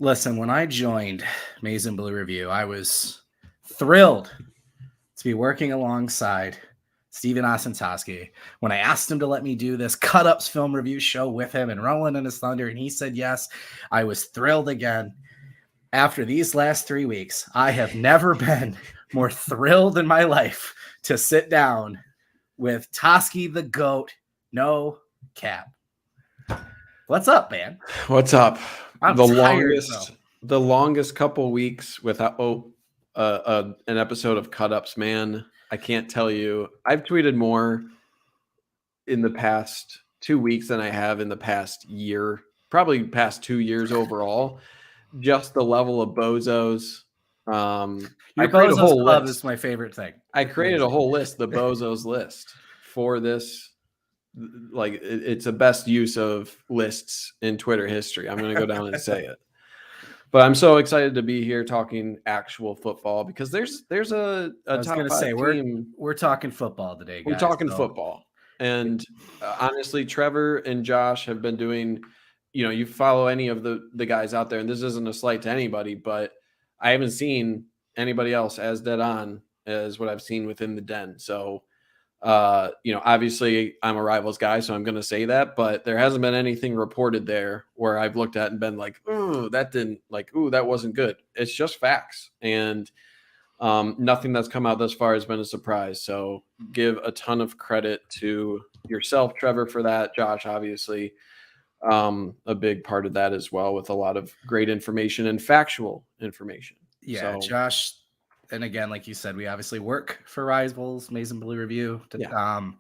Listen, when I joined Maize and Blue Review, I was thrilled to be working alongside Steven Osentoski. When I asked him to let me do this cut-ups film review show with him and Rolling in His Thunder, and he said yes, I was thrilled again. After these last 3 weeks, I have never been more thrilled in my life to sit down with Toski the GOAT, no cap. What's up, man? What's up? I'm the tired, longest couple weeks without an episode of Cut Ups, man. I can't tell you. I've tweeted more in the past 2 weeks than I have in the past year, probably past 2 years overall. Just the level of bozos. Your created Bozos Club is my favorite thing. I created a whole list, the Bozos list, for this. Like, it's the best use of lists in Twitter history. I'm going to go down and say it. But I'm so excited to be here talking actual football because there's a I was top going to five say team. we're talking football today, guys. We're talking football. And honestly, Trevor and Josh have been doing, you follow any of the guys out there, and this isn't a slight to anybody, but I haven't seen anybody else as dead on as what I've seen within the den. So, obviously I'm a Rivals guy, so I'm going to say that, but there hasn't been anything reported there where I've looked at and been like, that wasn't good. It's just facts. And nothing that's come out thus far has been a surprise. So give a ton of credit to yourself, Trevor, for that. Josh, obviously, a big part of that as well, with a lot of great information and factual information. Yeah, so, Josh. And again, like you said, we obviously work for Rivals, Maize and Blue Review. Yeah.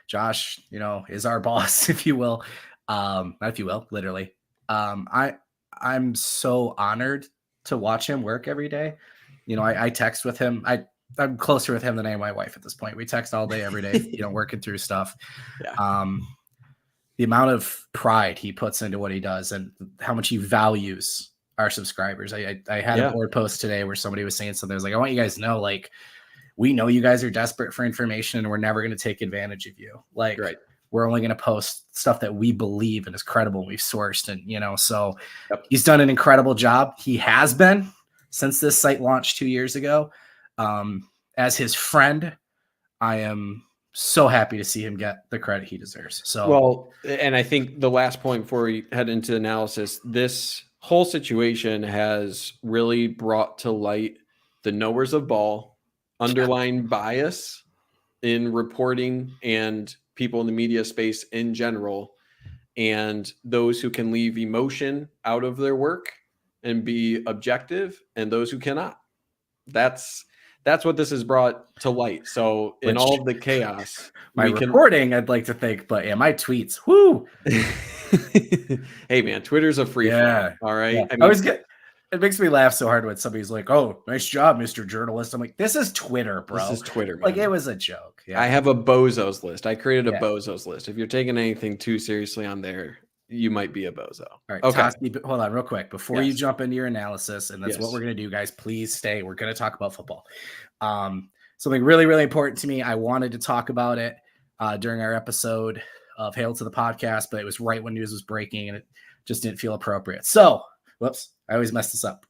Josh, is our boss, if you will. Not if you will, literally. I'm so honored to watch him work every day. I text with him. I'm closer with him than I am my wife at this point. We text all day, every day, working through stuff. Yeah. The amount of pride he puts into what he does and how much he values our subscribers. I had a board post today where somebody was saying something. I was like, I want you guys to know, like, we know you guys are desperate for information and we're never going to take advantage of you. Like, right. We're only going to post stuff that we believe and is credible. We've sourced and, so He's done an incredible job. He has been since this site launched 2 years ago. As his friend, I am so happy to see him get the credit he deserves. So, and I think the last point before we head into analysis, this whole situation has really brought to light the knowers of ball, underlying bias in reporting and people in the media space in general, and those who can leave emotion out of their work and be objective, and those who cannot. That's what this has brought to light. So in all of the chaos, my reporting, I'd like to think, but my tweets, whoo. Hey man, Twitter's a free flow. All right. Yeah. I always it makes me laugh so hard when somebody's like, "Oh, nice job, Mr. Journalist." I'm like, "This is Twitter, bro. This is Twitter, man. Like, it was a joke." Yeah. I have a bozos list. I created a bozos list. If you're taking anything too seriously on there, you might be a bozo. All right. Okay. Toski, hold on real quick before you jump into your analysis, and that's what we're going to do, guys. Please stay. We're going to talk about football. Something really, really important to me. I wanted to talk about it during our episode of Hail to the Podcast, but it was right when news was breaking and it just didn't feel appropriate. So, whoops, I always mess this up.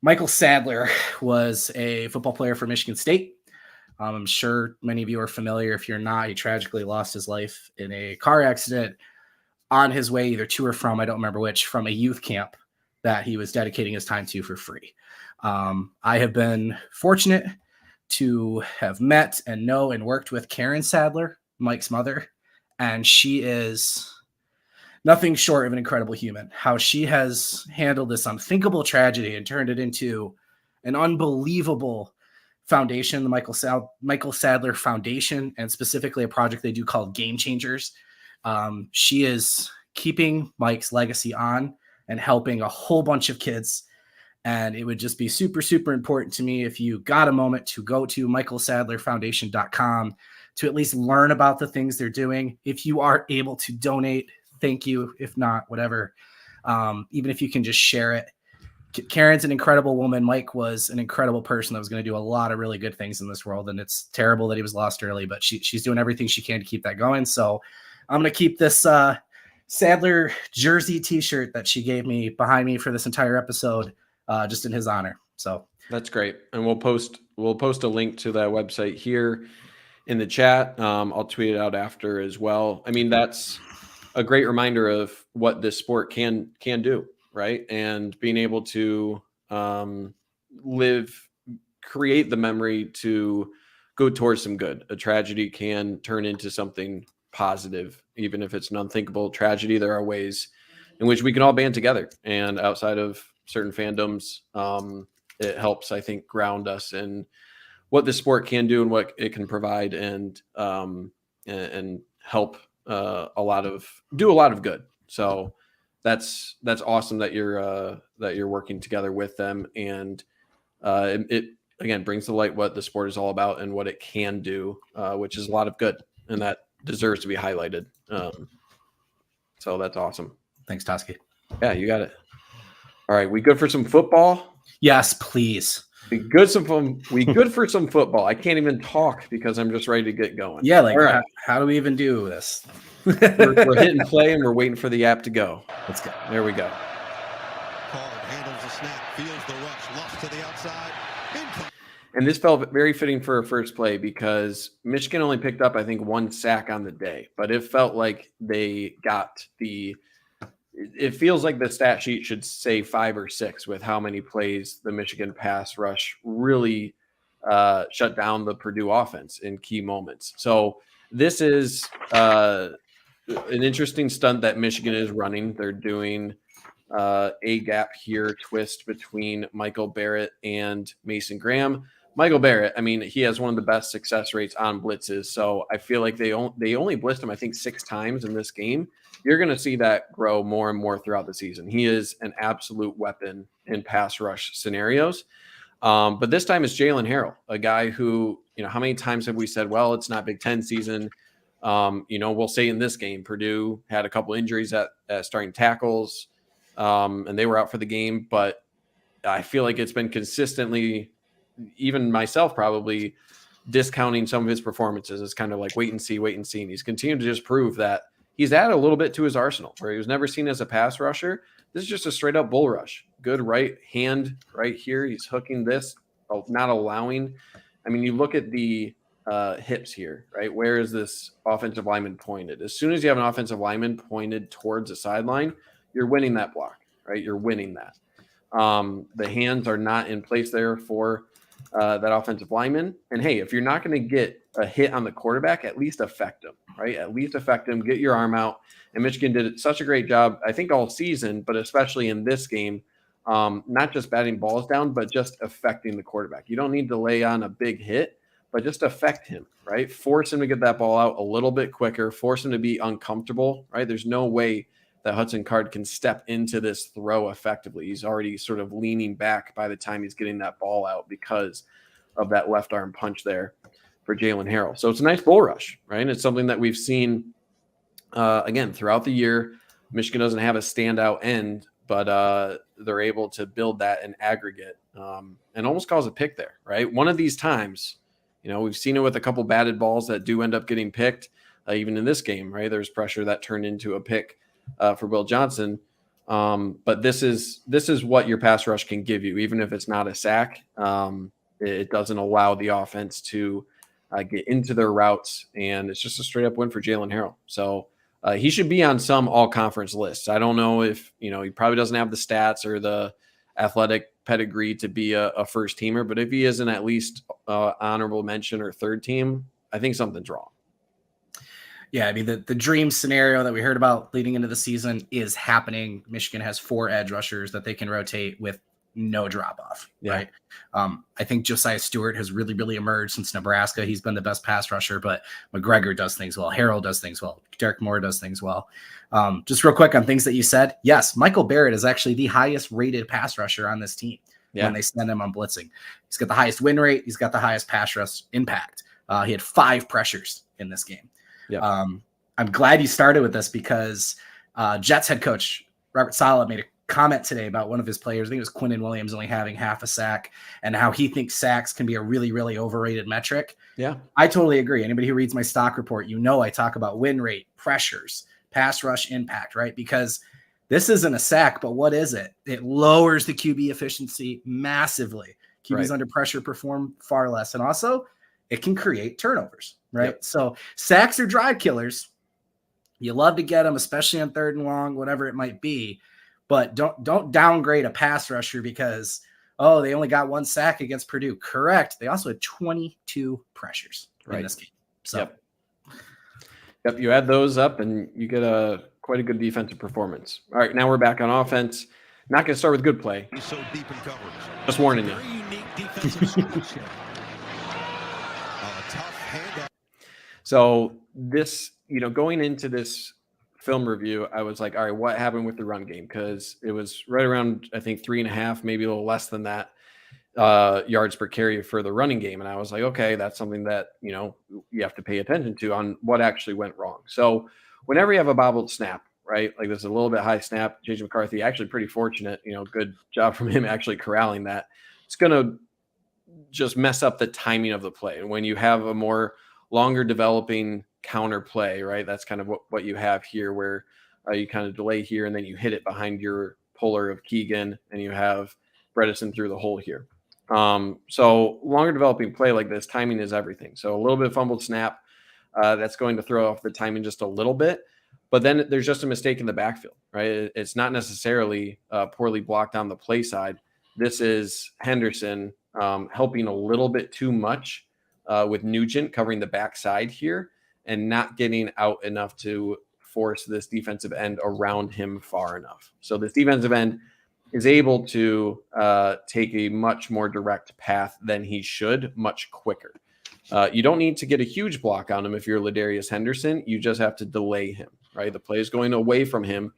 Michael Sadler was a football player for Michigan State. I'm sure many of you are familiar. If you're not, he tragically lost his life in a car accident on his way either to or from, I don't remember which, from a youth camp that he was dedicating his time to for free. I have been fortunate to have met and know and worked with Karen Sadler, Mike's mother, and she is nothing short of an incredible human. How she has handled this unthinkable tragedy and turned it into an unbelievable foundation, the Michael Sadler Foundation, and specifically a project they do called Game Changers. She is keeping Mike's legacy on and helping a whole bunch of kids. And it would just be super, super important to me if you got a moment to go to michaelsadlerfoundation.com to at least learn about the things they're doing. If you are able to donate, thank you. If not, whatever. Even if you can just share it. Karen's an incredible woman. Mike was an incredible person that was going to do a lot of really good things in this world. And it's terrible that he was lost early, but she's doing everything she can to keep that going. So I'm going to keep this Sadler jersey t-shirt that she gave me behind me for this entire episode, just in his honor. So that's great. And we'll post a link to that website here in the chat. I'll tweet it out after as well. I mean, that's a great reminder of what this sport can do, right? And being able to create the memory to go towards some good. A tragedy can turn into something positive, even if it's an unthinkable tragedy. There are ways in which we can all band together, and outside of certain fandoms, it helps, I think, ground us in what the sport can do and what it can provide, and help do a lot of good. So that's awesome that you're working together with them, and it again brings to light what the sport is all about and what it can do, which is a lot of good, and that deserves to be highlighted. So that's awesome. Thanks, Toski. Yeah, you got it. All right, we good for some football? Yes, please. We good for some football. I can't even talk because I'm just ready to get going. Yeah, like, right. How do we even do this? we're hitting play and we're waiting for the app to go. Let's go. There we go. Card handles the snap, feels the rush, lost to the outside. And this felt very fitting for a first play because Michigan only picked up, I think, 1 sack on the day, but it felt like they got it feels like the stat sheet should say 5 or 6 with how many plays the Michigan pass rush really shut down the Purdue offense in key moments. So this is an interesting stunt that Michigan is running. They're doing a gap here twist between Michael Barrett and Mason Graham. Michael Barrett, I mean, he has one of the best success rates on blitzes. So I feel like they only blitzed him, I think, 6 times in this game. You're going to see that grow more and more throughout the season. He is an absolute weapon in pass rush scenarios. But this time it's Jalen Harrell, a guy who, how many times have we said, well, it's not Big Ten season. We'll say in this game, Purdue had a couple injuries at starting tackles, and they were out for the game. But I feel like it's been consistently, even myself probably, discounting some of his performances. It's kind of like wait and see. And he's continued to just prove that he's added a little bit to his arsenal, where he was never seen as a pass rusher. This is just a straight up bull rush. Good right hand right here. He's hooking this, not allowing. I mean, you look at the hips here, right? Where is this offensive lineman pointed? As soon as you have an offensive lineman pointed towards the sideline, you're winning that block, right? You're winning that. The hands are not in place there for that offensive lineman. And hey, if you're not going to get a hit on the quarterback, at least affect him, right? At least affect him, get your arm out. And Michigan did such a great job, I think, all season, but especially in this game, not just batting balls down, but just affecting the quarterback. You don't need to lay on a big hit, but just affect him, right? Force him to get that ball out a little bit quicker, force him to be uncomfortable, right? There's no way that Hudson Card can step into this throw effectively. He's already sort of leaning back by the time he's getting that ball out because of that left arm punch there for Jalen Harrell. So it's a nice bull rush, right? It's something that we've seen, again, throughout the year. Michigan doesn't have a standout end, but they're able to build that in aggregate and almost cause a pick there, right? One of these times, we've seen it with a couple batted balls that do end up getting picked, even in this game, right? There's pressure that turned into a pick for Will Johnson. But this is what your pass rush can give you, even if it's not a sack. It doesn't allow the offense to get into their routes, and it's just a straight up win for Jalen Harrell. So he should be on some all-conference lists. I don't know if, he probably doesn't have the stats or the athletic pedigree to be a first teamer, but if he isn't at least honorable mention or third team, I think something's wrong. Yeah, I mean, the dream scenario that we heard about leading into the season is happening. Michigan has 4 edge rushers that they can rotate with no drop off, right? I think Josiah Stewart has really, really emerged since Nebraska. He's been the best pass rusher, but McGregor does things well. Harrell does things well. Derek Moore does things well. Just real quick on things that you said. Yes, Michael Barrett is actually the highest rated pass rusher on this team when they send him on blitzing. He's got the highest win rate. He's got the highest pass rush impact. He had 5 pressures in this game. I'm glad you started with this because Jets head coach Robert Saleh made a comment today about one of his players. I think it was Quinnen Williams only having half a sack, and how he thinks sacks can be a really, really overrated metric. Yeah, I totally agree. Anybody who reads my stock report, I talk about win rate, pressures, pass rush impact, right? Because this isn't a sack, but what is it? It lowers the QB efficiency massively. QBs under pressure perform far less. And also it can create turnovers, right? Yep. So sacks are drive killers. You love to get them, especially on 3rd and long, whatever it might be. But don't downgrade a pass rusher because, oh, they only got 1 sack against Purdue. Correct. They also had 22 pressures in this game. So, Yep. You add those up and you get quite a good defensive performance. All right, now we're back on offense. Not going to start with good play. He's so deep in coverage. Just warning you. Very unique defensive solution. Tough handoff. So this, going into this film review, I was like, all right, what happened with the run game? Because it was right around, I think, 3.5, maybe a little less than that yards per carry for the running game. And I was like, okay, that's something that, you have to pay attention to on what actually went wrong. So whenever you have a bobbled snap, right, like this is a little bit high snap, J.J. McCarthy actually pretty fortunate, good job from him actually corralling that. It's going to just mess up the timing of the play. And when you have a more longer developing counter play, right, that's kind of what you have here, where you kind of delay here and then you hit it behind your puller of Keegan and you have Bredesen through the hole here. So longer developing play like this, timing is everything. So a little bit of fumbled snap, that's going to throw off the timing just a little bit. But then there's just a mistake in the backfield, right? It's not necessarily poorly blocked on the play side. This is Henderson helping a little bit too much with Nugent covering the backside here and not getting out enough to force this defensive end around him far enough. So this defensive end is able to take a much more direct path than he should, much quicker. You don't need to get a huge block on him if you're Ladarius Henderson. You just have to delay him, right? The play is going away from him.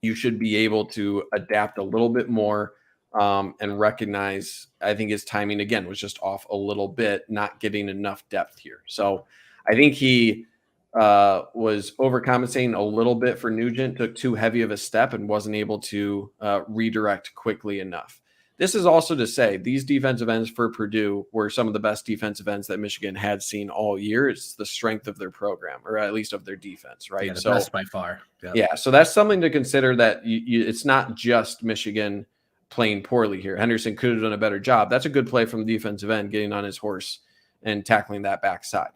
You should be able to adapt a little bit more and recognize, I think his timing, again, was just off a little bit, not getting enough depth here. So I think he was overcompensating a little bit for Nugent, took too heavy of a step and wasn't able to redirect quickly enough. This is also to say these defensive ends for Purdue were some of the best defensive ends that Michigan had seen all year. It's the strength of their program, or at least of their defense, right? Yeah, the best by far. Yep. Yeah, so that's something to consider, that it's not just Michigan playing poorly here. Henderson could have done a better job. That's a good play from the defensive end, getting on his horse and tackling that backside.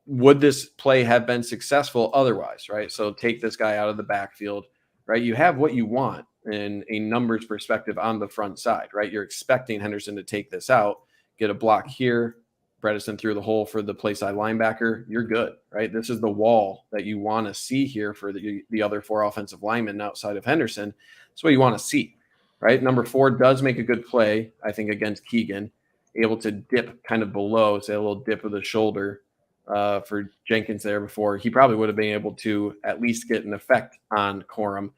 Would this play have been successful otherwise, right? So take this guy out of the backfield, right? You have what you want in a numbers perspective on the front side, right? You're expecting Henderson to take this out, get a block here, Bredesen through the hole for the play side linebacker. You're good, right? This is the wall that you want to see here for the other 4 offensive linemen outside of Henderson. That's what you want to see, right? Number 4 does make a good play, I think, against Keegan, able to dip kind of below, say a little dip of the shoulder for Jenkins there before. He probably would have been able to at least get an effect on Corum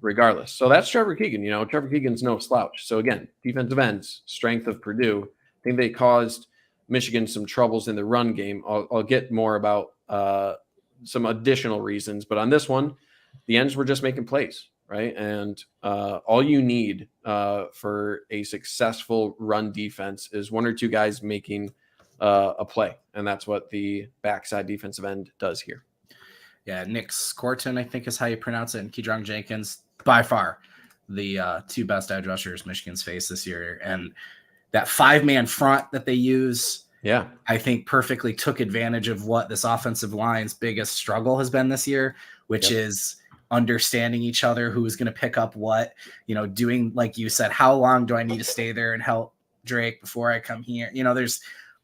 regardless. So that's Trevor Keegan. Trevor Keegan's no slouch. So again, defensive ends, strength of Purdue. I think they caused Michigan some troubles in the run game. I'll get more about some additional reasons, but on this one, the ends were just making plays, right? And all you need for a successful run defense is 1 or 2 guys making a play, and that's what the backside defensive end does here. Yeah, Nick Scorton, I think is how you pronounce it, and Kedron Jenkins, by far the 2 best edge rushers Michigan's faced this year. And that 5-man front that they use, I think perfectly took advantage of what this offensive line's biggest struggle has been this year, which is understanding each other, who's going to pick up what, doing, like you said, how long do I need to stay there and help Drake before I come here?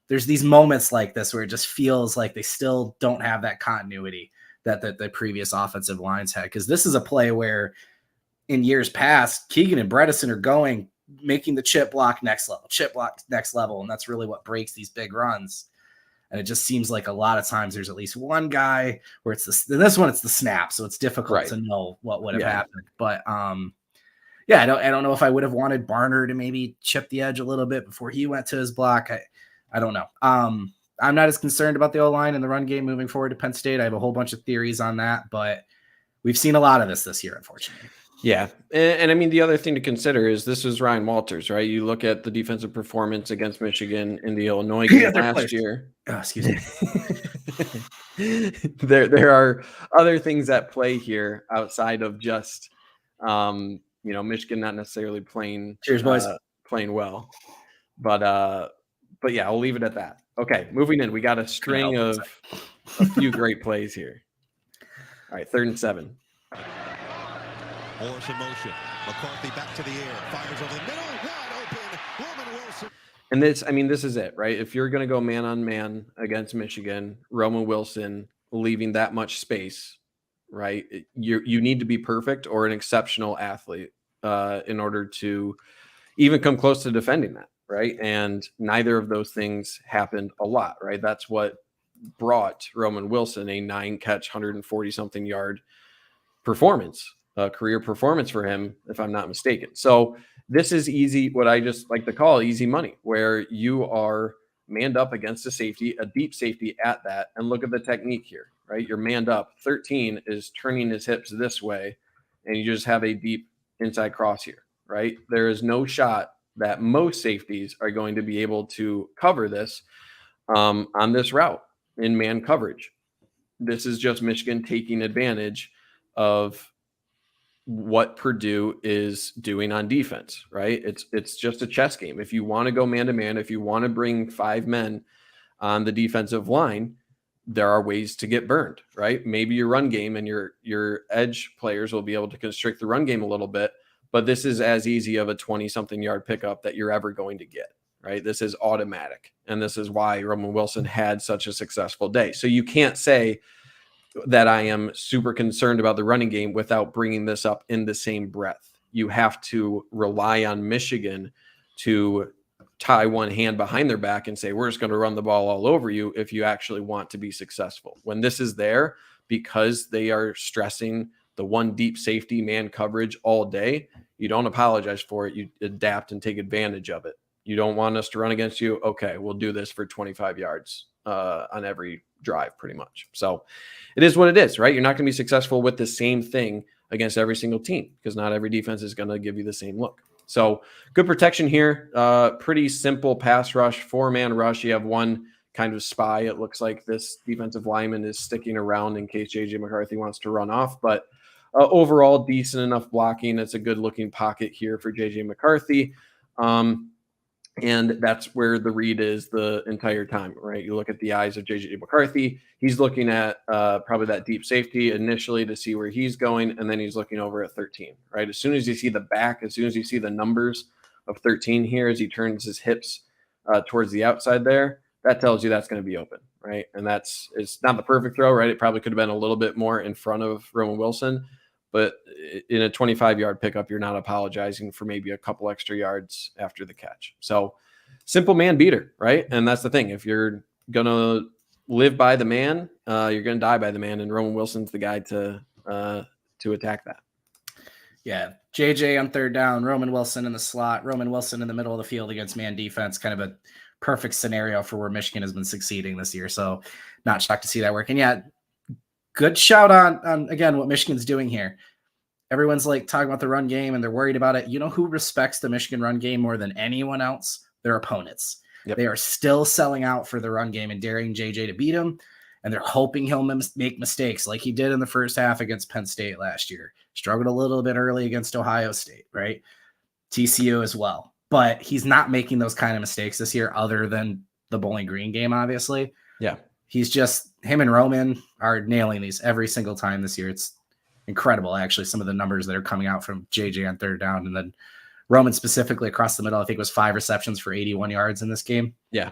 There's these moments like this where it just feels like they still don't have that continuity that the previous offensive lines had. Because this is a play where in years past, Keegan and Bredesen are making the chip block next level. And that's really what breaks these big runs. And it just seems like a lot of times there's at least one guy where it's in this one, it's the snap. So it's difficult to know what would have happened. But I don't know if I would have wanted Barner to maybe chip the edge a little bit before he went to his block. I don't know. I'm not as concerned about the O-line and the run game moving forward to Penn State. I have a whole bunch of theories on that, but we've seen a lot of this year, unfortunately. Yeah. And I mean, the other thing to consider is this is Ryan Walters, right? You look at the defensive performance against Michigan in the Illinois game last year. Oh, excuse me. There are other things at play here outside of just, Michigan not necessarily playing Cheers, boys. playing well. But yeah, I'll leave it at that. Okay, moving in. We got a string of a few great plays here. All right, 3rd and 7. Morris in motion. McCarthy back to the air. Fires over the middle. Wide open. Roman Wilson. And this is it, right? If you're going to go man on man against Michigan, Roman Wilson leaving that much space, right? You need to be perfect or an exceptional athlete in order to even come close to defending that, right? And neither of those things happened a lot, right? That's what brought Roman Wilson a 9-catch, 140-something yard performance, a career performance for him, if I'm not mistaken. So this is easy, what I just like to call easy money, where you are manned up against a safety, a deep safety at that. And look at the technique here, right? You're manned up. 13 is turning his hips this way, and you just have a deep inside cross here, right? There is no shot that most safeties are going to be able to cover this on this route in man coverage. This is just Michigan taking advantage of what Purdue is doing on defense, right? It's just a chess game. If you want to go man to man, if you want to bring 5 men on the defensive line, there are ways to get burned, right? Maybe your run game and your edge players will be able to constrict the run game a little bit, but this is as easy of a 20-something yard pickup that you're ever going to get, right? This is automatic. And this is why Roman Wilson had such a successful day. So you can't say that I am super concerned about the running game without bringing this up in the same breath. You have to rely on Michigan to tie one hand behind their back and say, we're just going to run the ball all over you if you actually want to be successful. When this is there, because they are stressing the one deep safety man coverage all day, you don't apologize for it. You adapt and take advantage of it. You don't want us to run against you? Okay, we'll do this for 25 yards on every drive pretty much. So it is what it is, right? You're not going to be successful with the same thing against every single team because not every defense is going to give you the same look. So good protection here. Pretty simple pass rush, 4-man rush. You have one kind of spy. It looks like this defensive lineman is sticking around in case JJ McCarthy wants to run off, but overall decent enough blocking. It's a good looking pocket here for JJ McCarthy. And that's where the read is the entire time, right? You look at the eyes of JJ McCarthy. He's looking at probably that deep safety initially to see where he's going, and then he's looking over at 13, right? As soon as you see the back, as soon as you see the numbers of 13 here, as he turns his hips towards the outside there, that tells you that's going to be open, right? And it's not the perfect throw, right? It probably could have been a little bit more in front of Roman Wilson, but in a 25-yard pickup, you're not apologizing for maybe a couple extra yards after the catch. So simple man beater, right? And that's the thing. If you're going to live by the man, you're going to die by the man. And Roman Wilson's the guy to attack that. Yeah. JJ on 3rd down, Roman Wilson in the slot, Roman Wilson in the middle of the field against man defense, kind of a perfect scenario for where Michigan has been succeeding this year. So not shocked to see that work. And yeah, good shout on again, what Michigan's doing here. Everyone's like talking about the run game and they're worried about it. You know who respects the Michigan run game more than anyone else? Their opponents. Yep. They are still selling out for the run game and daring JJ to beat him. And they're hoping he'll make mistakes like he did in the first half against Penn State last year. Struggled a little bit early against Ohio State, right? TCU as well. But he's not making those kind of mistakes this year other than the Bowling Green game, obviously. Yeah. He's just, him and Roman are nailing these every single time this year. It's incredible, actually, some of the numbers that are coming out from JJ on 3rd down. And then Roman specifically across the middle, I think it was 5 receptions for 81 yards in this game. Yeah.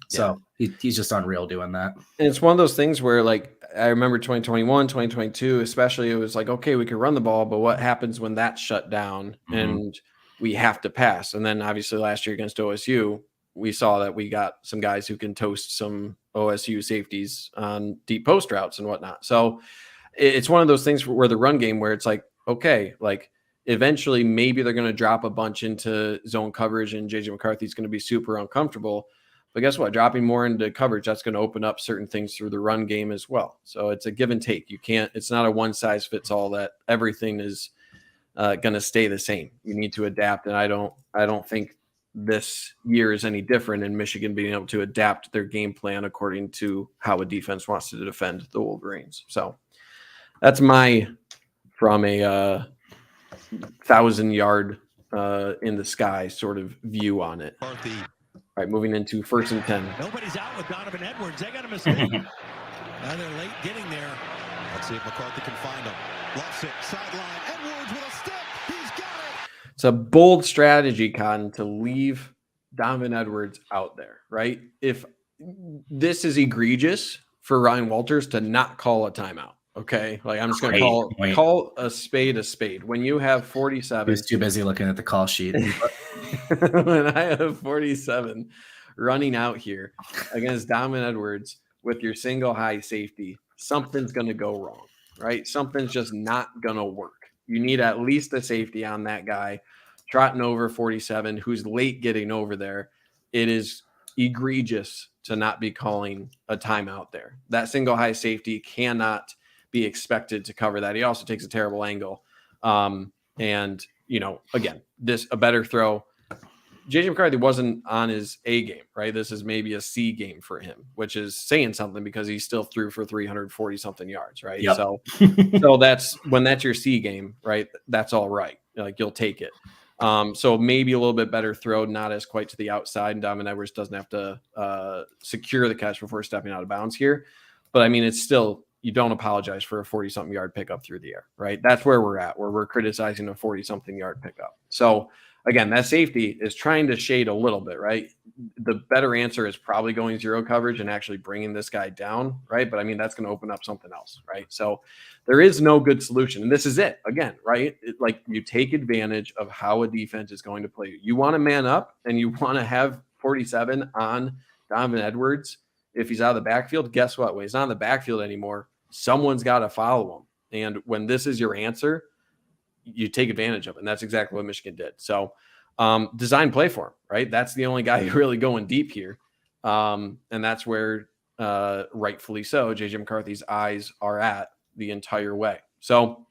So he's just unreal doing that. And it's one of those things where, like, I remember 2021, 2022, especially, it was like, okay, we can run the ball, but what happens when that's shut down and we have to pass? And then obviously last year against OSU, we saw that we got some guys who can toast some OSU safeties on deep post routes and whatnot. So it's one of those things where the run game, where it's like, okay, like eventually maybe they're going to drop a bunch into zone coverage and JJ McCarthy's going to be super uncomfortable. But guess what? Dropping more into coverage, that's going to open up certain things through the run game as well. So it's a give and take. You can't, it's not a one size fits all that everything is going to stay the same. You need to adapt, and I don't think this year is any different in Michigan being able to adapt their game plan according to how a defense wants to defend the Wolverines. So that's my from a 1,000-yard in the sky sort of view on it. All right, moving into 1st and 10. Nobody's out with Donovan Edwards. They got a mistake. Now they're late getting there. Let's see if McCarthy can find him. Left it, sideline. Edwards with a step. He's got it. It's a bold strategy, Cotton, to leave Donovan Edwards out there, right? If this is egregious for Ryan Walters to not call a timeout, okay? Like, I'm just going to call a spade. When you have 47. He was too busy looking at the call sheet. When I have 47 running out here against Donovan Edwards with your single high safety, something's going to go wrong, right? Something's just not going to work. You need at least a safety on that guy trotting over 47 who's late getting over there. It is egregious to not be calling a timeout there. That single high safety cannot be expected to cover that. He also takes a terrible angle. And, again, a better throw. JJ McCarthy wasn't on his A game, right? This is maybe a C game for him, which is saying something because he still threw for 340 something yards, right? Yep. So that's when that's your C game, right? That's all right. Like, you'll take it. So maybe a little bit better throw, not as quite to the outside. And Donovan Edwards doesn't have to secure the catch before stepping out of bounds here. But I mean, it's still, you don't apologize for a 40-something yard pickup through the air, right? That's where we're at, where we're criticizing a 40-something yard pickup. So again, that safety is trying to shade a little bit, right? The better answer is probably going zero coverage and actually bringing this guy down, right? But I mean, that's going to open up something else, right? So there is no good solution. And this is it again, right? Like, you take advantage of how a defense is going to play you. You want to man up and you want to have 47 on Donovan Edwards. If he's out of the backfield, guess what? When he's not in the backfield anymore, someone's got to follow him. And when this is your answer, you take advantage of it. And that's exactly what Michigan did. So design play for him, right? That's the only guy really going deep here. And that's where rightfully so, JJ McCarthy's eyes are at the entire way. So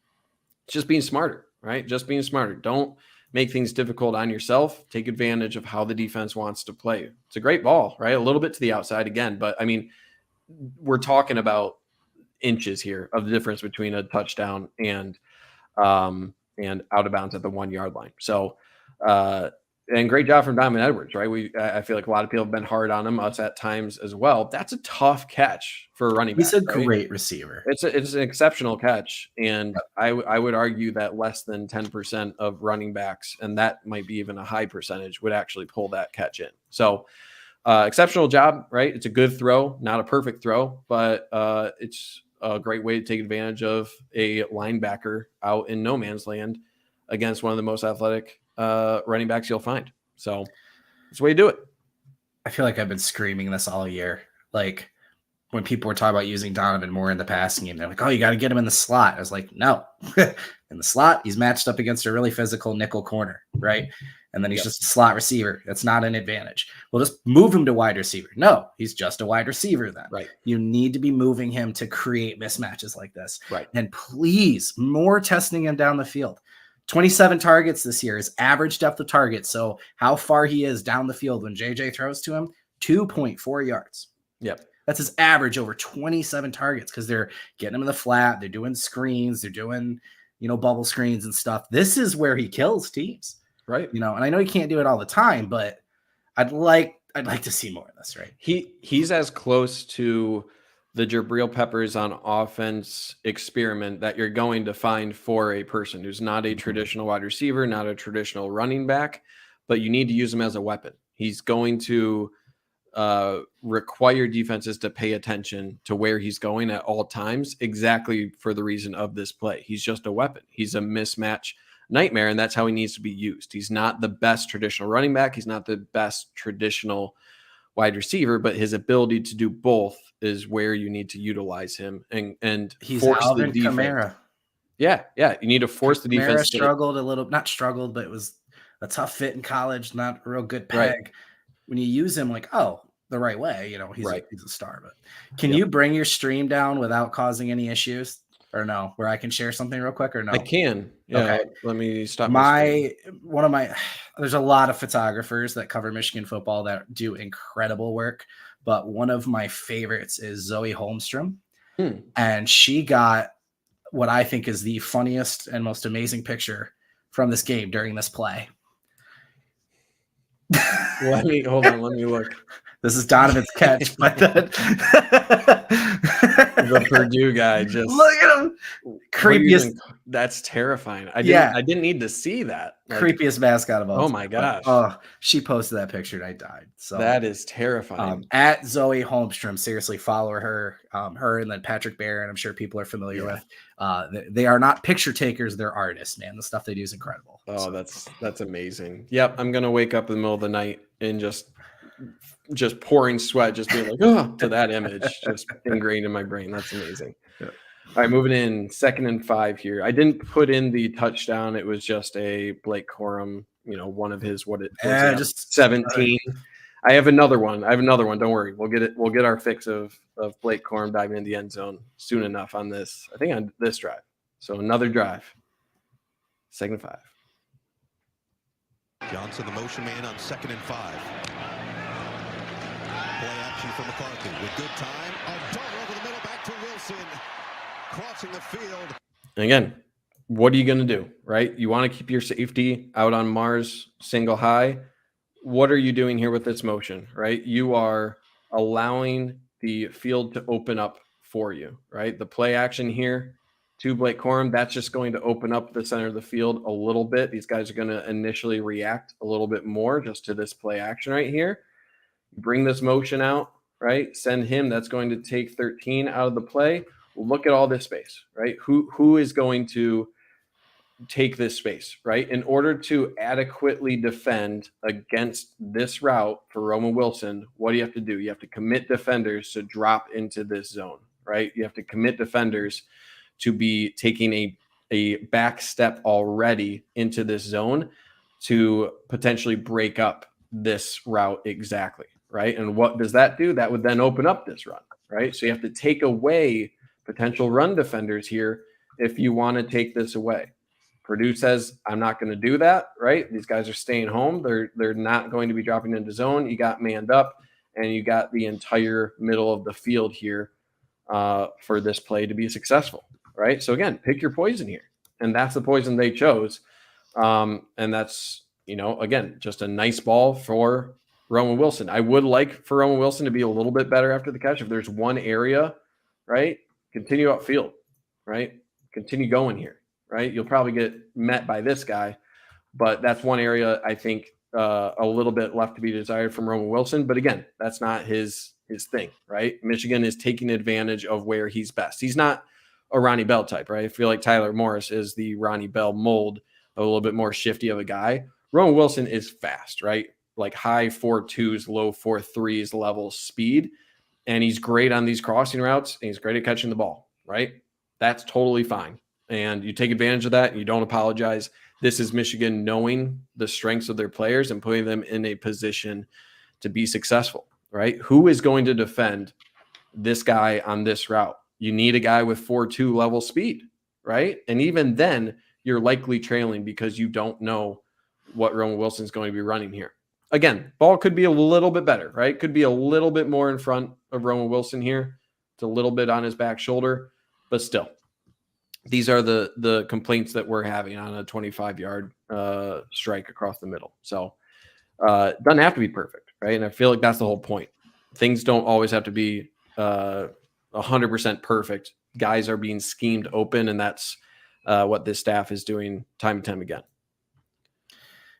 it's just being smarter, right? Just being smarter. Don't make things difficult on yourself. Take advantage of how the defense wants to play. It's a great ball, right? A little bit to the outside again, but I mean, we're talking about inches here of the difference between a touchdown and out of bounds at the 1 yard line. So, and great job from Donovan Edwards, right? I feel like a lot of people have been hard on him, us at times as well. That's a tough catch for a running back. He's a great receiver. It's an exceptional catch. And I would argue that less than 10% of running backs, and that might be even a high percentage, would actually pull that catch in. So exceptional job, right? It's a good throw, not a perfect throw, but it's a great way to take advantage of a linebacker out in no man's land against one of the most athletic running backs you'll find. So that's the way you do it. I feel like I've been screaming this all year. Like, when people were talking about using Donovan more in the passing game, they're like, oh, you got to get him in the slot. I was like, no. In the slot, he's matched up against a really physical nickel corner, right? And then he's just a slot receiver. That's not an advantage. We'll just move him to wide receiver. No, he's just a wide receiver then. Right. You need to be moving him to create mismatches like this. Right. And please, more testing him down the field. 27 targets this year is average depth of target. So how far he is down the field when JJ throws to him, 2.4 yards. Yep. That's his average over 27 targets because they're getting him in the flat. They're doing screens. They're doing, bubble screens and stuff. This is where he kills teams. Right. And I know he can't do it all the time, but I'd like to see more of this, right? He's as close to the Jabril Peppers on offense experiment that you're going to find for a person who's not a traditional wide receiver, not a traditional running back, but you need to use him as a weapon. He's going to require defenses to pay attention to where he's going at all times, exactly for the reason of this play. He's just a weapon. He's a mismatch nightmare, and that's how he needs to be used. He's not the best traditional running back. He's not the best traditional wide receiver, but his ability to do both is where you need to utilize him and he's force Alvin the defense. Kamara. Yeah. You need to force the defense. Kamara struggled a little, not struggled, but it was a tough fit in college, not a real good peg. Right. When you use him the right way, he's right. He's a star. But can you bring your stream down without causing any issues? or no? Where I can share something real quick or no? I can. Yeah. Okay. Let me stop. My There's a lot of photographers that cover Michigan football that do incredible work, but one of my favorites is Zoe Holmstrom. And she got what I think is the funniest and most amazing picture from this game during this play. Let me look. This is Donovan's catch, but the Purdue guy just look at him. Creepiest. That's terrifying. I didn't need to see that. Creepiest mascot of all. Oh my gosh. Oh, she posted that picture and I died. So that is terrifying. At Zoe Holmstrom, seriously follow her. Her and then Patrick Barron, I'm sure people are familiar with. They are not picture takers, they're artists, man. The stuff they do is incredible. Oh, that's amazing. Yep. I'm gonna wake up in the middle of the night and just pouring sweat, just being like, oh, to that image, just ingrained in my brain. That's amazing. Yeah. All right, moving in 2nd and 5 here. I didn't put in the touchdown. It was just a Blake Corum, one of his, just 17. I have another one. Don't worry. We'll get it. We'll get our fix of Blake Corum diving in the end zone soon enough on this. I think on this drive. So another drive. 2nd and 5. Johnson, the motion man on 2nd and 5. Play action for McCarthy with good time. A dart over the middle, back to Wilson. Crossing the field. And again, what are you going to do, right? You want to keep your safety out on Mars single high. What are you doing here with this motion, right? You are allowing the field to open up for you, right? The play action here to Blake Corum, that's just going to open up the center of the field a little bit. These guys are going to initially react a little bit more just to this play action right here. Bring this motion out, right? Send him. That's going to take 13 out of the play. Look at all this space, right? Who is going to take this space, right? In order to adequately defend against this route for Roman Wilson, what do you have to do? You have to commit defenders to drop into this zone, right? You have to commit defenders to be taking a back step already into this zone to potentially break up this route exactly, right? And what does that do? That would then open up this run, right? So you have to take away potential run defenders here if you want to take this away. Purdue says, I'm not going to do that, right? These guys are staying home. They're not going to be dropping into zone. You got manned up, and you got the entire middle of the field here for this play to be successful, right? So again, pick your poison here. And that's the poison they chose. And that's, again, just a nice ball for Roman Wilson. I would like for Roman Wilson to be a little bit better after the catch. If there's one area, right, continue upfield, right? Continue going here, right? You'll probably get met by this guy, but that's one area I think a little bit left to be desired from Roman Wilson. But again, that's not his thing, right? Michigan is taking advantage of where he's best. He's not a Ronnie Bell type, right? I feel like Tyler Morris is the Ronnie Bell mold, a little bit more shifty of a guy. Roman Wilson is fast, right? Like high 4.2s, low 4.3s level speed. And he's great on these crossing routes, and he's great at catching the ball, right? That's totally fine. And you take advantage of that, and you don't apologize. This is Michigan knowing the strengths of their players and putting them in a position to be successful, right? Who is going to defend this guy on this route? You need a guy with 4.2 level speed, right? And even then, you're likely trailing because you don't know what Roman Wilson's going to be running here. Again, ball could be a little bit better, right? Could be a little bit more in front of Roman Wilson here. It's a little bit on his back shoulder, but still, these are the complaints that we're having on a 25-yard strike across the middle. So it doesn't have to be perfect, right? And I feel like that's the whole point. Things don't always have to be 100% perfect. Guys are being schemed open, and that's what this staff is doing time and time again.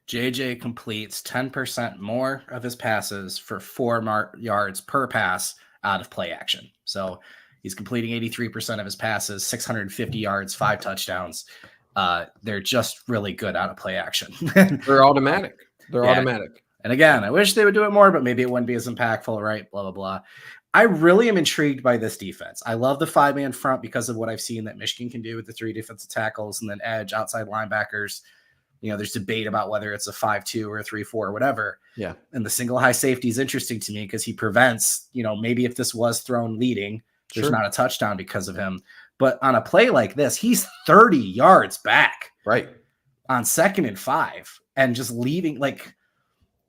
JJ completes 10% more of his passes for 4 yards per pass out of play action. So he's completing 83% of his passes, 650 yards, 5 touchdowns. They're just really good out of play action. They're automatic. They're automatic. And again, I wish they would do it more, but maybe it wouldn't be as impactful, right? Blah, blah, blah. I really am intrigued by this defense. I love the 5-man front because of what I've seen that Michigan can do with the 3 defensive tackles and then edge outside linebackers. There's debate about whether it's a 5-2 or a 3-4 or whatever. Yeah. And the single high safety is interesting to me because he prevents, maybe if this was thrown leading, there's not a touchdown because of him. But on a play like this, he's 30 yards back Right. on 2nd and 5 and just leaving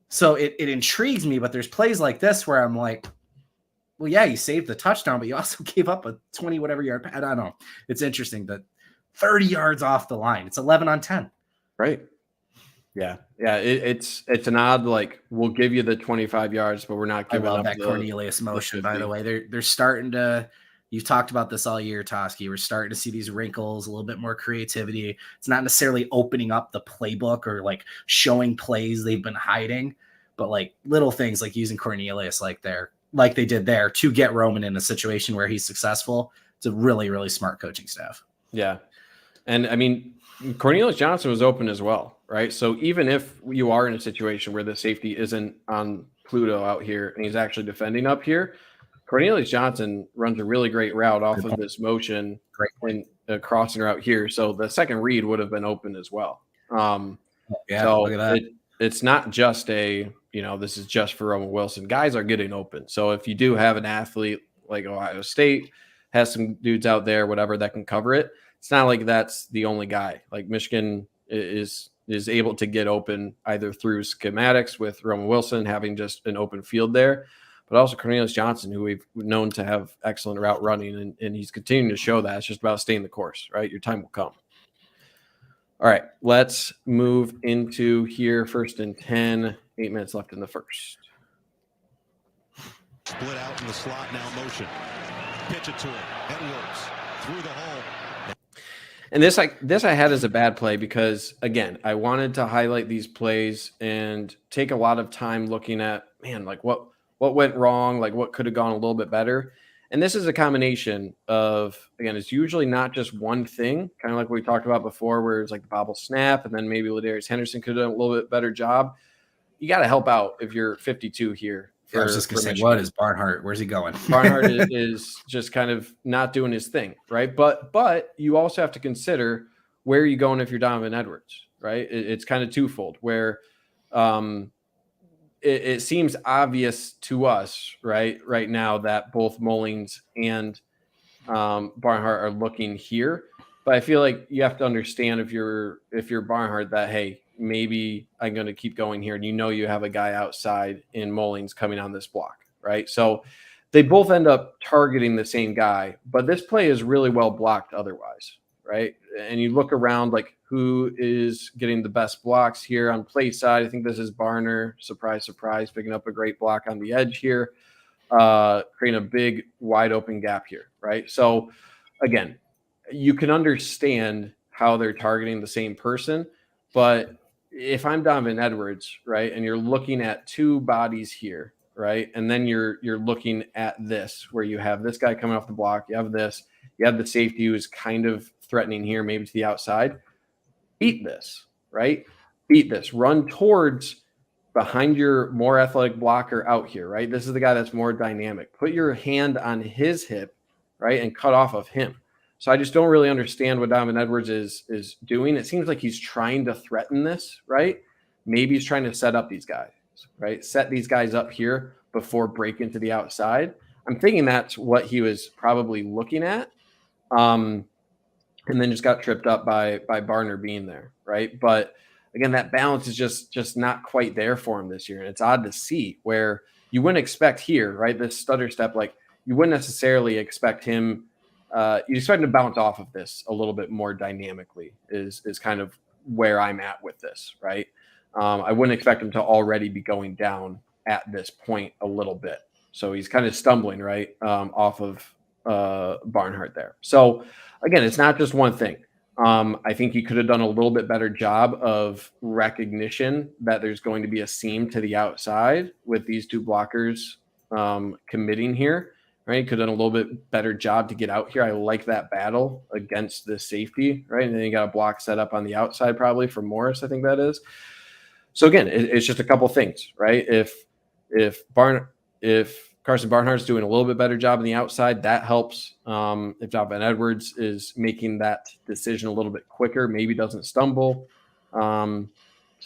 so it intrigues me, but there's plays like this where I'm like, well, yeah, you saved the touchdown, but you also gave up a 20 whatever yard. I don't know. It's interesting that 30 yards off the line. It's 11 on 10. Right. Yeah. Yeah. It's an odd, we'll give you the 25 yards, but we're not giving up that Cornelius motion, by the way. They're starting to, you've talked about this all year, Toski. We're starting to see these wrinkles, a little bit more creativity. It's not necessarily opening up the playbook or showing plays they've been hiding, but little things like using Cornelius like they did there to get Roman in a situation where he's successful. It's a really, really smart coaching staff. Yeah. And I mean, Cornelius Johnson was open as well, right? So even if you are in a situation where the safety isn't on Pluto out here and he's actually defending up here, Cornelius Johnson runs a really great route off of this motion and crossing route here. So the second read would have been open as well. So look at that. It's not just this is just for Roman Wilson. Guys are getting open. So if you do have an athlete like Ohio State, has some dudes out there, whatever, that can cover it, it's not like that's the only guy. Like Michigan is able to get open either through schematics with Roman Wilson having just an open field there, but also Cornelius Johnson, who we've known to have excellent route running, and he's continuing to show that. It's just about staying the course, right? Your time will come. All right, let's move into here. 1st and 10, 8 minutes left in the first. Split out in the slot now, motion. Pitch it to him. Edwards through the hole. And this I had as a bad play because, again, I wanted to highlight these plays and take a lot of time looking at, what went wrong, what could have gone a little bit better. And this is a combination of, again, it's usually not just one thing, kind of like we talked about before, where it's the bobble snap, and then maybe Ladarius Henderson could have done a little bit better job. You got to help out if you're 52 here. I was just going to say, what is Barnhart? Where's he going? Barnhart is just kind of not doing his thing, right? But you also have to consider where are you going if you're Donovan Edwards, right? It's kind of twofold, where it seems obvious to us, right now, that both Mullings and Barnhart are looking here. But I feel like you have to understand if you're Barnhart that, hey, maybe I'm going to keep going here. And you have a guy outside in Mullings coming on this block, right? So they both end up targeting the same guy, but this play is really well blocked otherwise, right? And you look around, who is getting the best blocks here on play side. I think this is Barner, surprise, picking up a great block on the edge here, creating a big wide open gap here, right? So again, you can understand how they're targeting the same person, but if I'm Donovan Edwards, right, and you're looking at two bodies here, right, and then you're looking at this where you have this guy coming off the block, you have the safety who is kind of threatening here, maybe to the outside. Beat this, right? Beat this. Run towards behind your more athletic blocker out here, right? This is the guy that's more dynamic. Put your hand on his hip, right, and cut off of him. So I just don't really understand what Donovan Edwards is doing. It seems like he's trying to threaten this, right? Maybe he's trying to set up these guys, right? Set these guys up here before breaking to the outside. I'm thinking that's what he was probably looking at. And then just got tripped up by Barner being there, right? But again, that balance is just not quite there for him this year. And it's odd to see where you wouldn't expect here, right? This stutter step, you wouldn't necessarily expect him. You expect him to bounce off of this a little bit more dynamically is kind of where I'm at with this, right? I wouldn't expect him to already be going down at this point a little bit. So he's kind of stumbling, right, off of Barnhart there. So again, it's not just one thing. I think he could have done a little bit better job of recognition that there's going to be a seam to the outside with these two blockers committing here. Right, could have done a little bit better job to get out here. I like that battle against this safety, right? And then you got a block set up on the outside, probably for Morris, I think that is. So again, it's just a couple things, right? If Carson Barnhart's doing a little bit better job on the outside, that helps. If Donovan Edwards is making that decision a little bit quicker, maybe doesn't stumble. So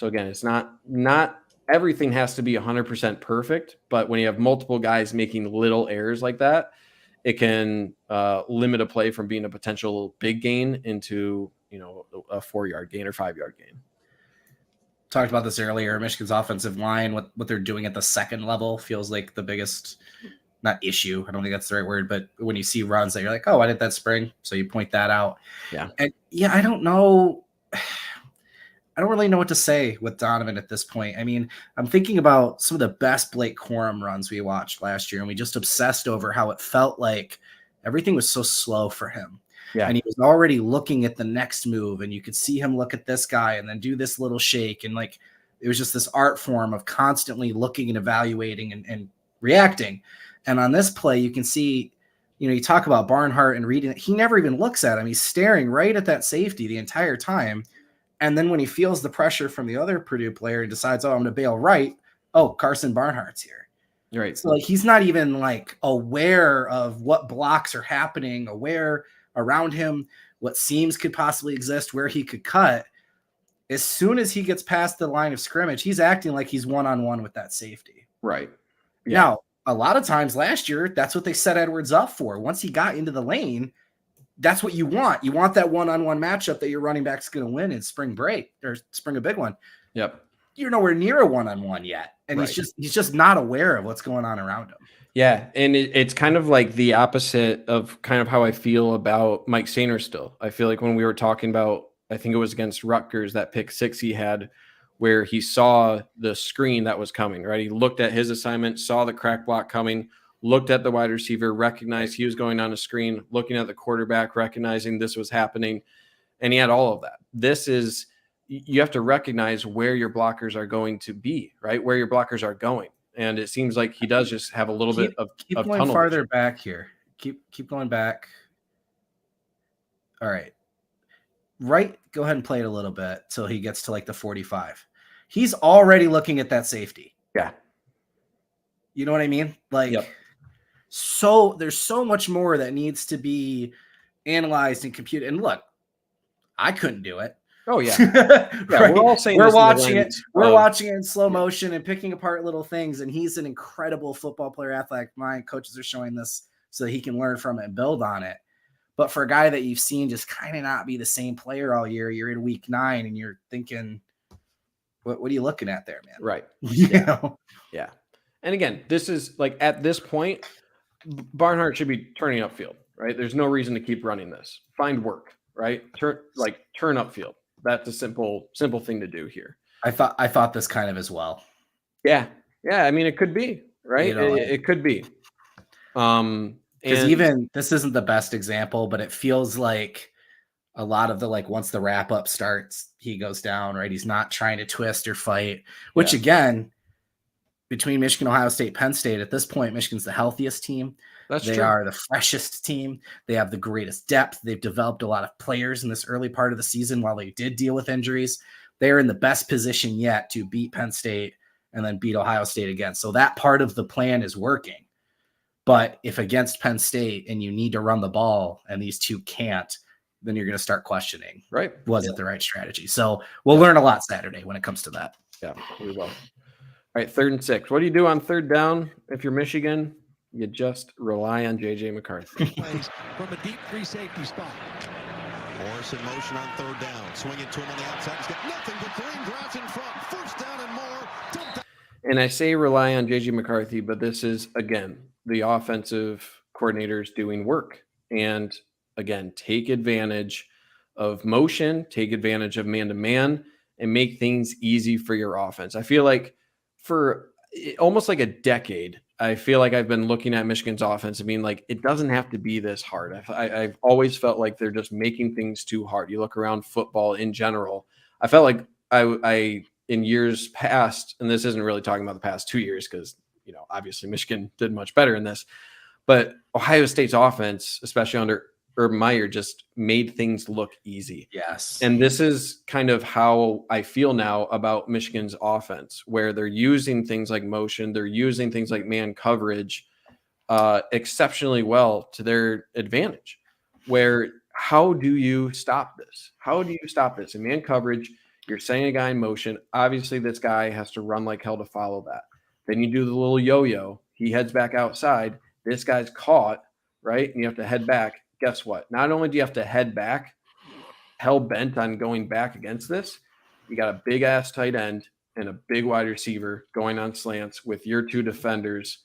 again, it's not everything has to be 100% perfect, but when you have multiple guys making little errors like that, it can limit a play from being a potential big gain into, a 4-yard gain or 5-yard gain. Talked about this earlier. Michigan's offensive line, what they're doing at the second level feels like the biggest, not issue, I don't think that's the right word, but when you see runs that you're like, oh, I did that spring. So you point that out. Yeah. And yeah, I don't know. I don't really know what to say with Donovan at this point. I mean, I'm thinking about some of the best Blake Corum runs we watched last year, and we just obsessed over how it felt like everything was so slow for him. Yeah. And he was already looking at the next move, and you could see him look at this guy and then do this little shake. And like, it was just this art form of constantly looking and evaluating and reacting. And on this play, you can see, you talk about Barnhart and reading it. He never even looks at him. He's staring right at that safety the entire time. And then when he feels the pressure from the other Purdue player and decides, oh, I'm going to bail right. Oh, Carson Barnhart's here. Right. So like, he's not even like aware of what blocks are happening, aware around him, what seams could possibly exist, where he could cut. As soon as he gets past the line of scrimmage, he's acting like he's one-on-one with that safety. Right. Yeah. Now, a lot of times last year, that's what they set Edwards up for. Once he got into the lane, that's what you want. You want that one-on-one matchup that your running back's going to win in spring break or spring a big one. Yep. You're nowhere near a one-on-one yet. And right. he's just not aware of what's going on around him. Yeah. And it's kind of like the opposite of kind of how I feel about Mike Sainer still. I feel like when we were talking about, I think it was against Rutgers, that pick 6 he had where he saw the screen that was coming, right? He looked at his assignment, saw the crack block coming, looked at the wide receiver, recognized he was going on a screen, looking at the quarterback, recognizing this was happening, and he had all of that. This is, you have to recognize where your blockers are going to be, right? Where your blockers are going. And it seems like he does just have a little bit of going tunnel farther vision. Back here. Keep going back. All right. Right. Go ahead and play it a little bit till he gets to like the 45. He's already looking at that safety. Yeah. You know what I mean? Like, yep. So there's so much more that needs to be analyzed and computed. And look, I couldn't do it. Oh yeah. Yeah, right? We're all saying we're watching it. We're of, watching it in slow motion and picking apart little things. And he's an incredible football player, athletic mind. Coaches are showing this so that he can learn from it and build on it. But for a guy that you've seen just kind of not be the same player all year, you're in week 9 and you're thinking, what are you looking at there, man? Right. Yeah. Yeah. And again, this is like at this point, Barnhart should be turning upfield, right? There's no reason to keep running this. Find work, right? Turn upfield. That's a simple thing to do here. I thought this kind of as well. Yeah. Yeah. I mean, it could be, right? It could be. Because even this isn't the best example, but it feels like a lot of the, like, once the wrap up starts, he goes down, right? He's not trying to twist or fight, which again, between Michigan, Ohio State, Penn State, at this point, Michigan's the healthiest team. They are the freshest team. They have the greatest depth. They've developed a lot of players in this early part of the season while they did deal with injuries. They are in the best position yet to beat Penn State and then beat Ohio State again. So that part of the plan is working. But if against Penn State and you need to run the ball and these two can't, then you're going to start questioning, right? Was it the right strategy? So we'll learn a lot Saturday when it comes to that. Yeah, we will. All right, 3rd and 6. What do you do on 3rd down if you're Michigan? You just rely on J.J. McCarthy. From a deep free safety spot. Morris in motion on 3rd down. Swinging to him on the outside. He's got nothing but green grass in front. 1st down and more. And I say rely on J.J. McCarthy, but this is, again, the offensive coordinators doing work. And, again, take advantage of motion, take advantage of man-to-man, and make things easy for your offense. I feel like for almost like a decade, I feel like I've been looking at Michigan's offense and being like, it doesn't have to be this hard. I've always felt like they're just making things too hard. You look around football in general. I felt like I in years past, and this isn't really talking about the past 2 years because, obviously Michigan did much better in this, but Ohio State's offense, especially under Urban Meyer, just made things look easy. Yes. And this is kind of how I feel now about Michigan's offense, where they're using things like motion, they're using things like man coverage exceptionally well to their advantage. Where how do you stop this? How do you stop this? In man coverage, you're setting a guy in motion. Obviously, this guy has to run like hell to follow that. Then you do the little yo-yo. He heads back outside. This guy's caught. right? And you have to head back. Guess what? Not only do you have to head back, hell bent on going back against this, you got a big ass tight end and a big wide receiver going on slants with your two defenders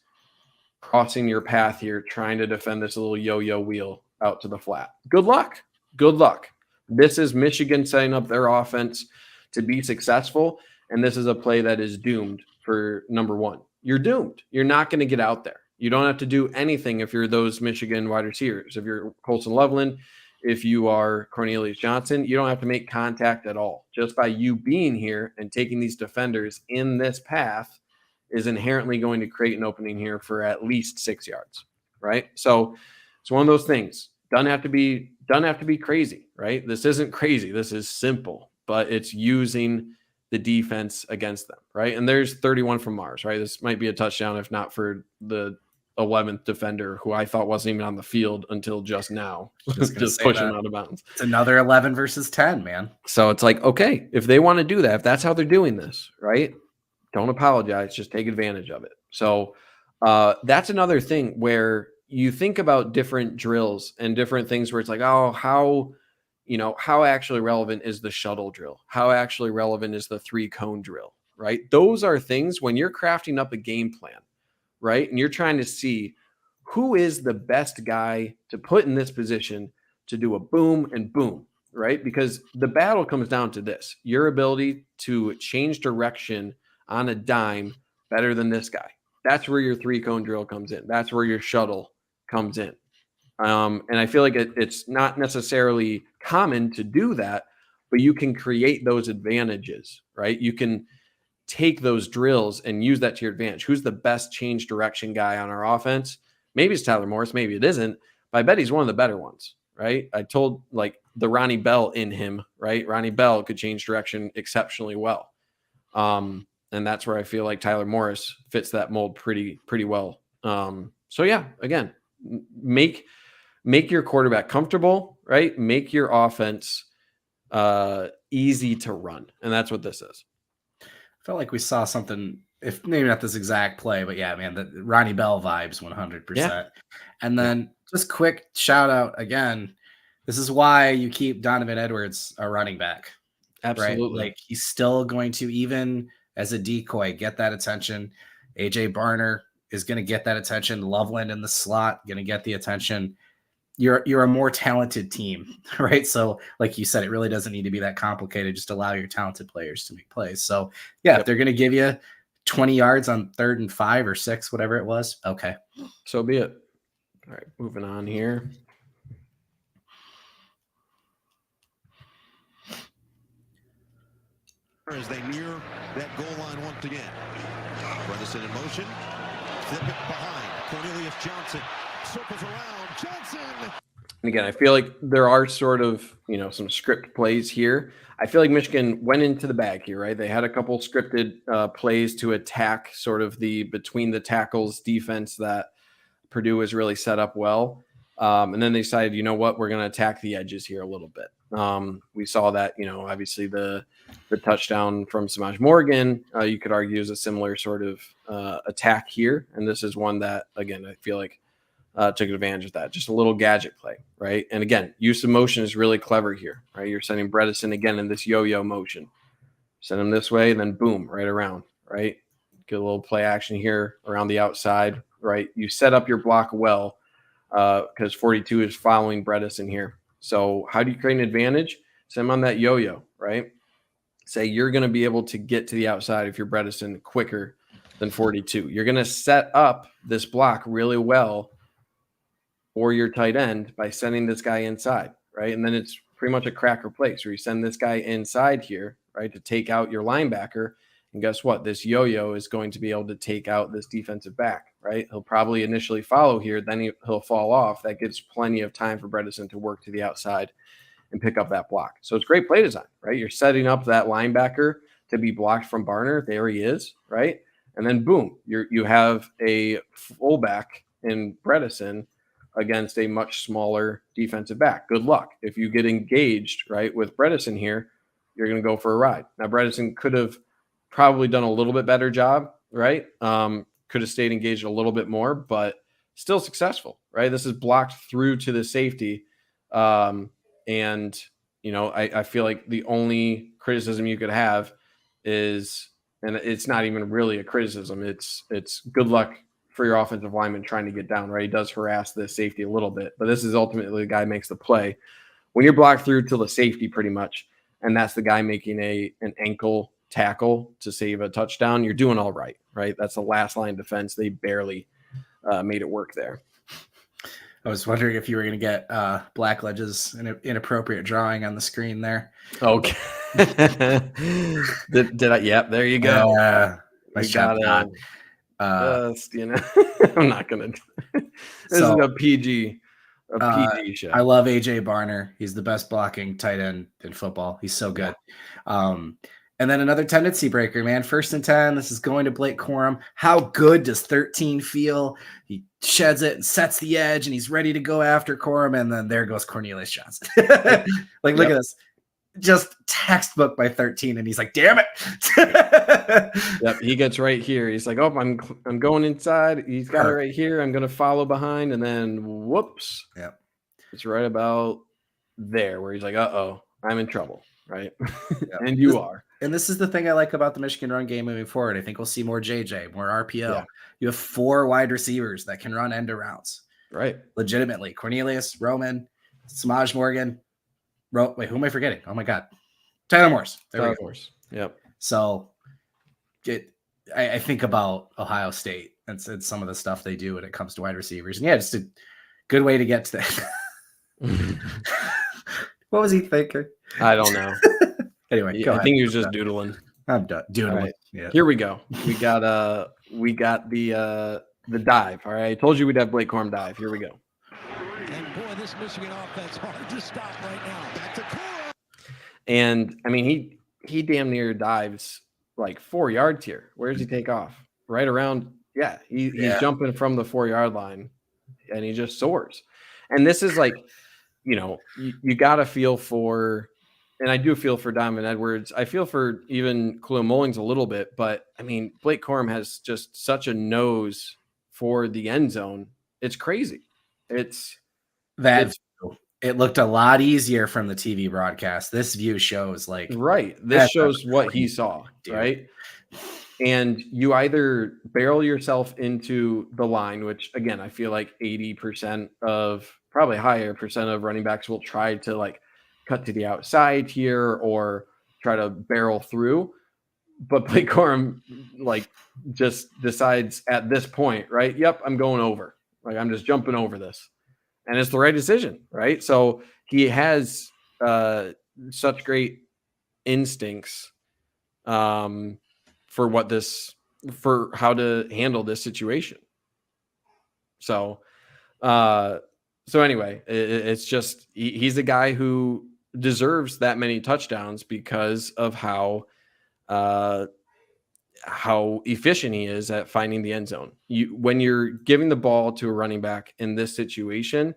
crossing your path here, trying to defend this little yo-yo wheel out to the flat. Good luck. Good luck. This is Michigan setting up their offense to be successful, and this is a play that is doomed for number one. You're doomed. You're not going to get out there. You don't have to do anything if you're those Michigan wide receivers. If you're Colson Loveland, if you are Cornelius Johnson, you don't have to make contact at all. Just by you being here and taking these defenders in this path is inherently going to create an opening here for at least 6 yards, right? So it's one of those things. Doesn't have to be crazy, right? This isn't crazy. This is simple, but it's using the defense against them, right? And there's 31 from Mars, right? This might be a touchdown if not for the 11th defender who I thought wasn't even on the field until just now, just pushing out of bounds. It's another 11 versus 10, man. So it's like, okay, if they want to do that, if that's how they're doing this, right? Don't apologize, just take advantage of it. So that's another thing where you think about different drills and different things where it's like, oh, how actually relevant is the shuttle drill? How actually relevant is the 3-cone drill, right? Those are things when you're crafting up a game plan, right? And you're trying to see who is the best guy to put in this position to do a boom and boom, right? Because the battle comes down to this, your ability to change direction on a dime better than this guy. That's where your 3-cone drill comes in. That's where your shuttle comes in. And I feel like it's not necessarily common to do that, but you can create those advantages, right? You can take those drills and use that to your advantage. Who's the best change direction guy on our offense? Maybe it's Tyler Morris, maybe it isn't, but I bet he's one of the better ones, right? I told like the Ronnie Bell in him, right? Ronnie Bell could change direction exceptionally well. And that's where I feel like Tyler Morris fits that mold pretty well. So yeah, again, make your quarterback comfortable, right? Make your offense easy to run. And that's what this is. I felt like we saw something, if maybe not this exact play, but yeah, man, the Ronnie Bell vibes 100%. Yeah. And then just quick shout out again. This is why you keep Donovan Edwards a running back. Absolutely. Right? Like he's still going to, even as a decoy, get that attention. AJ Barner is going to get that attention. Loveland in the slot going to get the attention. You're a more talented team, right? So like you said, it really doesn't need to be that complicated. Just allow your talented players to make plays. So yeah, if they're going to give you 20 yards on 3rd and 5 or 6, whatever it was, okay. So be it. All right, moving on here. As they near that goal line once again. Bredesen in motion. Flip it behind. Cornelius Johnson circles around. Johnson. And again, I feel like there are sort of, some script plays here. I feel like Michigan went into the bag here, right? They had a couple scripted plays to attack sort of the between the tackles defense that Purdue has really set up well. And then they decided, you know what, we're going to attack the edges here a little bit. We saw that, obviously the touchdown from Samaj Morgan, you could argue is a similar sort of attack here. And this is one that, again, I feel like took advantage of that. Just a little gadget play, right? And again, use of motion is really clever here, right? You're sending Bredesen again in this yo-yo motion. Send him this way, and then boom, right around, right? Get a little play action here around the outside, right? You set up your block well because 42 is following Bredesen here. So how do you create an advantage? Send him on that yo-yo, right? Say you're going to be able to get to the outside if you're Bredesen quicker than 42. You're going to set up this block really well for your tight end by sending this guy inside, right? And then it's pretty much a cracker place where you send this guy inside here, right, to take out your linebacker. And guess what? This yo-yo is going to be able to take out this defensive back, right? He'll probably initially follow here, then he'll fall off. That gives plenty of time for Bredesen to work to the outside and pick up that block. So it's great play design, right? You're setting up that linebacker to be blocked from Barner. There he is, right? And then boom, you have a fullback in Bredesen against a much smaller defensive back. Good luck. If you get engaged, right, with Bredesen here, you're going to go for a ride. Now, Bredesen could have probably done a little bit better job, right? Could have stayed engaged a little bit more, but still successful, right? This is blocked through to the safety. And, you know, I feel like the only criticism you could have is, and it's not even really a criticism, it's good luck for your offensive lineman trying to get down, right? He does harass the safety a little bit, but this is ultimately the guy who makes the play. When you're blocked through to the safety pretty much, and that's the guy making an ankle tackle to save a touchdown, you're doing all right, right? That's the last line defense. They barely made it work there. I was wondering if you were going to get Blackledge's inappropriate drawing on the screen there. Okay. did I? Yep. There you go. Nice job. You know, I'm not going to. This is a PG show. I love AJ Barner. He's the best blocking tight end in football. He's so good. And then another tendency breaker, man. 1st and 10. This is going to Blake Corum. How good does 13 feel? He sheds it and sets the edge, and he's ready to go after Corum. And then there goes Cornelius Johnson. Look at this. Just textbook by 13, and he's like, damn it. Yep, he gets right here. He's like, oh, I'm going inside. He's got it right here. I'm going to follow behind, and then whoops. Yep. It's right about there where he's like, uh-oh, I'm in trouble, right? Yep. And you are. And this is the thing I like about the Michigan run game moving forward. I think we'll see more JJ, more RPO. Yeah. You have 4 wide receivers that can run end arounds. Right. Legitimately. Cornelius, Roman, Samaj Morgan. Wait, who am I forgetting? Oh, my God. Tyler Morse. Tyler Morse. Yep. So I think about Ohio State and some of the stuff they do when it comes to wide receivers. And yeah, just a good way to get to that. What was he thinking? I don't know. Anyway, I think he was just doodling. I'm done doodling. Right. Yeah. Here we go. We got the dive. All right. I told you we'd have Blake Corum dive. Here we go. And boy, this Michigan offense hard to stop right now. Back to Corum. And I mean, he damn near dives like 4 yards here. Where does he take off? Right around. Yeah. He's jumping from the 4-yard line, and he just soars. And this is like, you know, you got to feel for. And I do feel for Donovan Edwards. I feel for even Khalil Mullings a little bit, but I mean, Blake Corum has just such a nose for the end zone. It's crazy. It looked a lot easier from the TV broadcast. This view shows like right. This shows what he saw, right? And you either barrel yourself into the line, which again, I feel like 80% of probably higher percent of running backs will try to like cut to the outside here or try to barrel through. But Blake Corum like just decides at this point, right? Yep, I'm going over. Like I'm just jumping over this. And it's the right decision, right? So he has such great instincts for how to handle this situation. So anyway, it's just he's a guy who deserves that many touchdowns because of how efficient he is at finding the end zone. When you're giving the ball to a running back in this situation,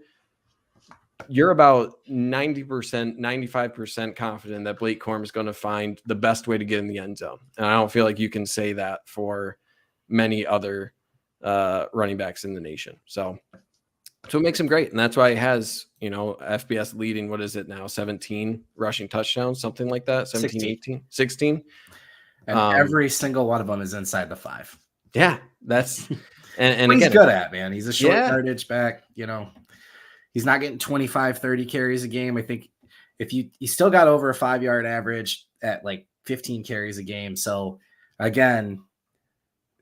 you're about 90%, 95% confident that Blake Corum is going to find the best way to get in the end zone. And I don't feel like you can say that for many other running backs in the nation. So it makes him great. And that's why he has, you know, FBS leading, what is it now? 17 rushing touchdowns, something like that. 17, 18, 16. And every single one of them is inside the 5. Yeah. That's, and he's again, good at, man. He's a short yardage back, you know, he's not getting 25, 30 carries a game. I think if he still got over a 5-yard average at like 15 carries a game. So again,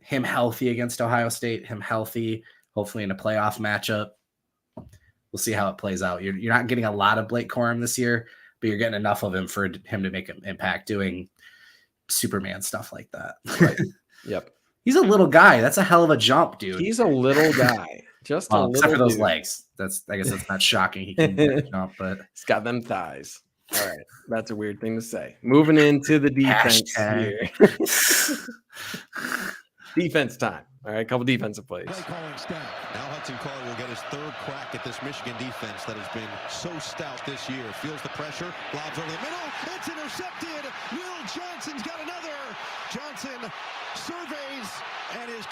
him healthy against Ohio State, him healthy, hopefully in a playoff matchup. We'll see how it plays out. You're not getting a lot of Blake Corum this year, but you're getting enough of him for him to make an impact doing Superman stuff like that. Right. Yep. He's a little guy. That's a hell of a jump, dude. He's a little guy. Just a little except for those dude. Legs. I guess that's not shocking. He can jump, but he's got them thighs. All right. That's a weird thing to say. Moving into the defense here. Defense time. All right, a couple defensive plays. Play calling stout. Now Hudson Card will get his 3rd crack at this Michigan defense that has been so stout this year. Feels the pressure, lobs over the middle. It's intercepted. Will Johnson's got another. Johnson surveys and is.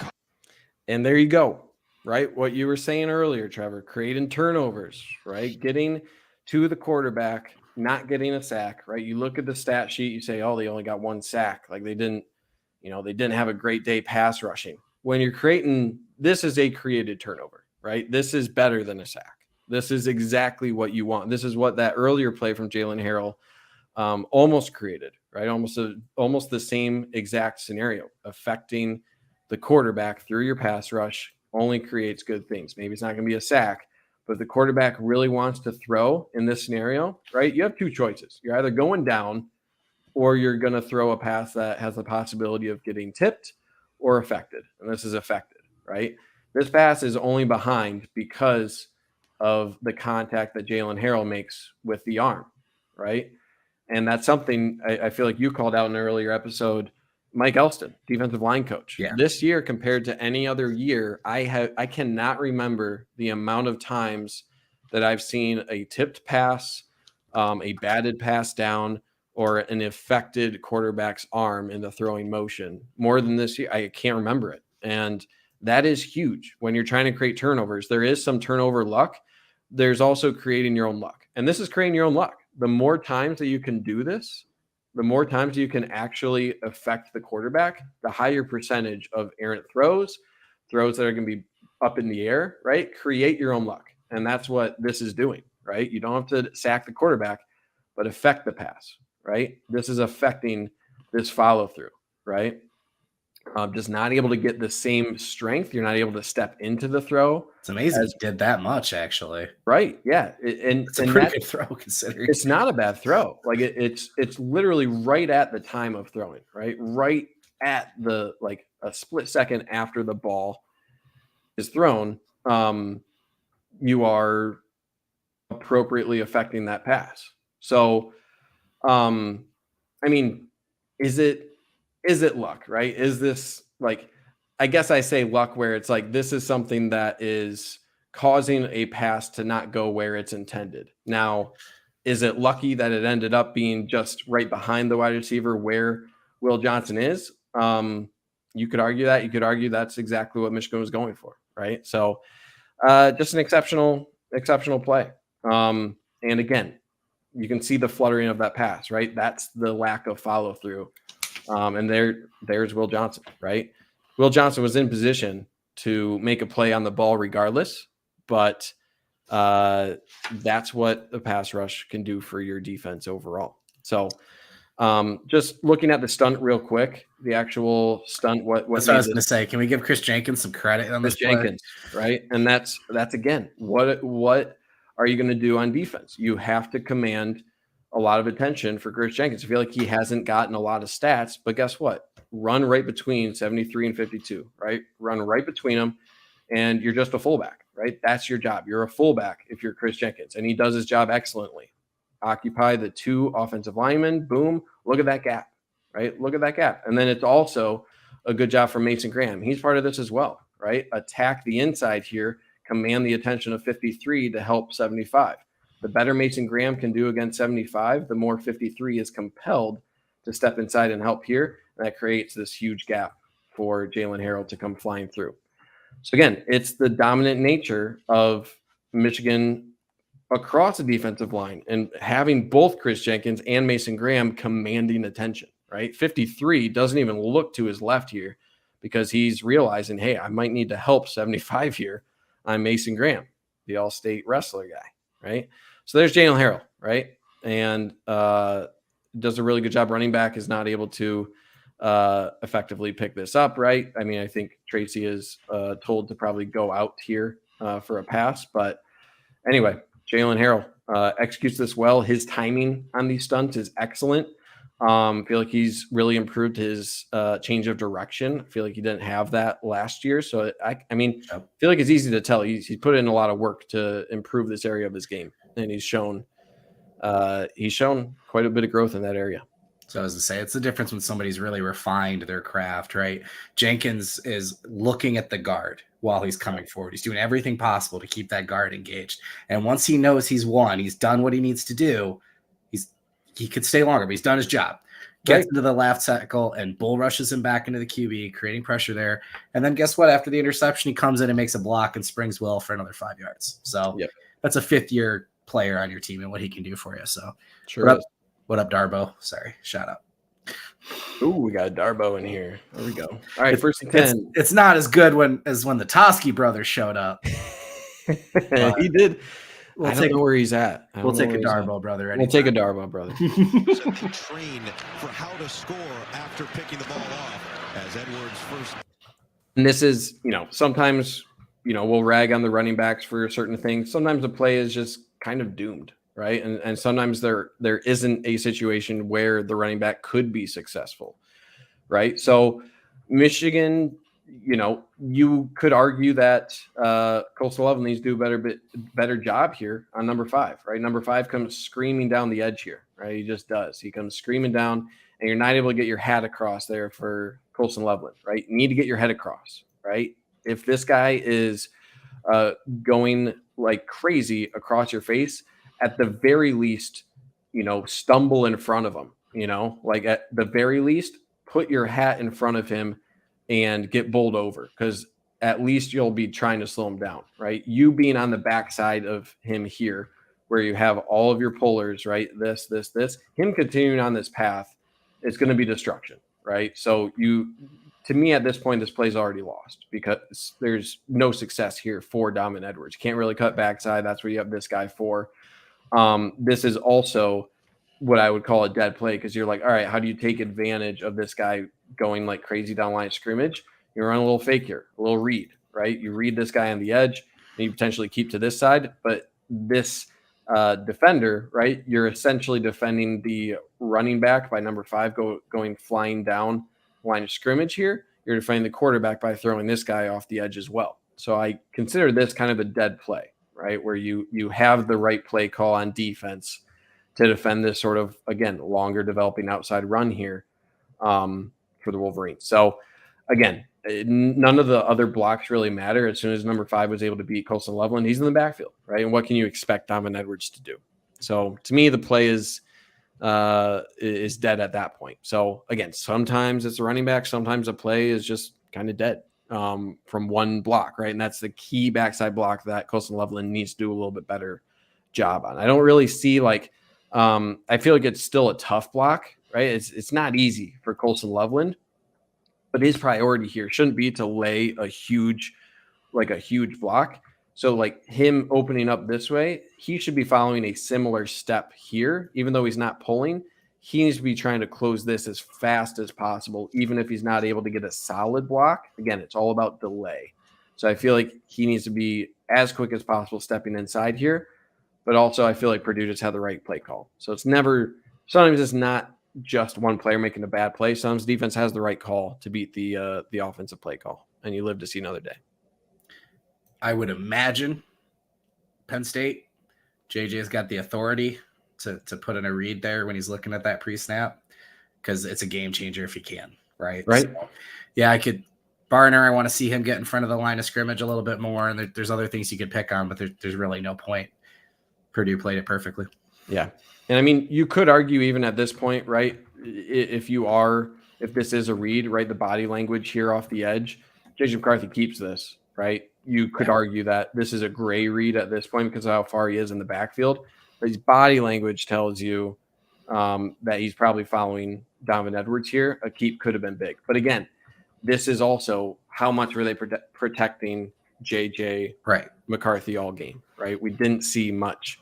And there you go. right? What you were saying earlier, Trevor, creating turnovers, right? Getting to the quarterback, not getting a sack, right? You look at the stat sheet, you say, oh, they only got 1 sack. Like they didn't have a great day pass rushing. When you're creating, this is a created turnover, right? This is better than a sack. This is exactly what you want. This is what that earlier play from Jalen Harrell almost created, right? Almost the same exact scenario, affecting the quarterback through your pass rush only creates good things. Maybe it's not going to be a sack, but if the quarterback really wants to throw in this scenario, right? You have 2 choices. You're either going down or you're going to throw a pass that has the possibility of getting tipped or affected. And this is affected, right? This pass is only behind because of the contact that Jalen Harrell makes with the arm, right? And that's something I feel like you called out in an earlier episode. Mike Elston, defensive line coach. Yeah. This year compared to any other year, I cannot remember the amount of times that I've seen a tipped pass, a batted pass down, or an affected quarterback's arm in the throwing motion more than this year. I can't remember it. And that is huge when you're trying to create turnovers. There is some turnover luck. There's also creating your own luck. And this is creating your own luck. The more times that you can do this, the more times you can actually affect the quarterback, the higher percentage of errant throws that are going to be up in the air, right? Create your own luck. And that's what this is doing, right? You don't have to sack the quarterback, but affect the pass, right? This is affecting this follow through, right? Just not able to get the same strength. You're not able to step into the throw. It's amazing he did that much, actually. Right. Yeah. It's a pretty good throw considering. It's not a bad throw. Like it's literally right at the time of throwing, right? Right at the, like a split second after the ball is thrown. You are appropriately affecting that pass. So, I mean, is it luck, right? Is this like, I guess I say luck where it's like, this is something that is causing a pass to not go where it's intended. Now, is it lucky that it ended up being just right behind the wide receiver where Will Johnson is? You could argue that. You could argue that's exactly what Michigan was going for, right? So just an exceptional play. And again, you can see the fluttering of that pass, right? That's the lack of follow through. And there's Will Johnson, right? Will Johnson was in position to make a play on the ball regardless, but that's what the pass rush can do for your defense overall. So just looking at the stunt real quick, the actual stunt, what that's what I was going to say. Can we give Chris Jenkins some credit on this play? Jenkins, right? And that's again, what are you going to do on defense? You have to command a lot of attention for Chris Jenkins. I feel like he hasn't gotten a lot of stats, but guess what? Run right between 73 and 52, right? Run right between them, and you're just a fullback, right? That's your job. You're a fullback if you're Chris Jenkins, and he does his job excellently. Occupy the 2 offensive linemen. Boom. Look at that gap, right? Look at that gap. And then it's also a good job from Mason Graham. He's part of this as well, right? Attack the inside here, command the attention of 53 to help 75. The better Mason Graham can do against 75, the more 53 is compelled to step inside and help here. And that creates this huge gap for Jalen Harrell to come flying through. So again, it's the dominant nature of Michigan across the defensive line and having both Chris Jenkins and Mason Graham commanding attention, right? 53 doesn't even look to his left here because he's realizing, hey, I might need to help 75 here. I'm Mason Graham, the all-state wrestler guy, right? So there's Jalen Harrell, right? And does a really good job. Running back is not able to effectively pick this up, right? I mean, I think Tracy is told to probably go out here for a pass. But anyway, Jalen Harrell executes this well. His timing on these stunts is excellent. I feel like he's really improved his change of direction. I feel like he didn't have that last year. So, I feel like it's easy to tell. He's put in a lot of work to improve this area of his game. And he's shown quite a bit of growth in that area. So I was to say, it's the difference when somebody's really refined their craft, right? Jenkins is looking at the guard while he's coming forward. He's doing everything possible to keep that guard engaged. And once he knows he's won, he's done what he needs to do, he could stay longer, but he's done his job. gets into the left tackle and bull rushes him back into the QB, creating pressure there. And then guess what? After the interception, he comes in and makes a block and springs Will for another 5 yards. So that's a fifth-year player on your team and what he can do for you. So what up, Darbo? Sorry, shout out. Ooh, we got a Darbo in here. There we go. All right, first and 10. It's not as good as when the Toski brothers showed up. He did. I don't know where he's at. We'll take a Darbo brother. We'll take a Darbo brother. Train for how to score after picking the ball off as Edwards first. And this is, sometimes, we'll rag on the running backs for certain things. Sometimes the play is just kind of doomed, right? And sometimes there isn't a situation where the running back could be successful, right? So Michigan, you could argue that Coastal Loveland needs to do a better job here on number 5, right? Number 5 comes screaming down the edge here, right? He just does. He comes screaming down, and you're not able to get your hat across there for Coastal Loveland, right? You need to get your head across, right? If this guy is going like crazy across your face, at the very least, stumble in front of him, like at the very least, put your hat in front of him and get bowled over, because at least you'll be trying to slow him down, right? You being on the backside of him here, where you have all of your pullers, right? This, him continuing on this path, it's going to be destruction, right? So to me at this point, this play's already lost because there's no success here for Donovan Edwards. You can't really cut backside. That's what you have this guy for. This is also what I would call a dead play, because you're like, all right, how do you take advantage of this guy going like crazy down line of scrimmage? You run a little fake here, a little read, right? You read this guy on the edge, and you potentially keep to this side, but this defender, right? You're essentially defending the running back by number 5 going flying down line of scrimmage here. You're defending the quarterback by throwing this guy off the edge as well. So I consider this kind of a dead play, right? Where you have the right play call on defense to defend this sort of, again, longer developing outside run here for the Wolverines. So again, none of the other blocks really matter. As soon as number 5 was able to beat Coastal Loveland, he's in the backfield, right? And what can you expect Donovan Edwards to do? So to me, the play is dead at that point. So again, sometimes it's a running back, sometimes a play is just kind of dead from one block, right? And that's the key backside block that Coastal Loveland needs to do a little bit better job on. I don't really see I feel like it's still a tough block, right? It's not easy for Coastal Loveland, but his priority here shouldn't be to lay a huge block. So like him opening up this way, he should be following a similar step here. Even though he's not pulling, he needs to be trying to close this as fast as possible, even if he's not able to get a solid block. Again, it's all about delay. So I feel like he needs to be as quick as possible stepping inside here. But also I feel like Purdue just had the right play call. So sometimes it's not just one player making a bad play. Sometimes defense has the right call to beat the offensive play call, and you live to see another day. I would imagine Penn State, JJ's got the authority to put in a read there when he's looking at that pre-snap, because it's a game changer if he can, right? Right. So, yeah, Barner, I want to see him get in front of the line of scrimmage a little bit more, and there's other things you could pick on, but there's really no point. Purdue played it perfectly. Yeah. And I mean, you could argue even at this point, right? If this is a read, right? The body language here off the edge, JJ McCarthy keeps this, right? You could argue that this is a gray read at this point because of how far he is in the backfield. But his body language tells you that he's probably following Donovan Edwards here. A keep could have been big. But again, this is also how much were they protecting JJ McCarthy all game, right? We didn't see much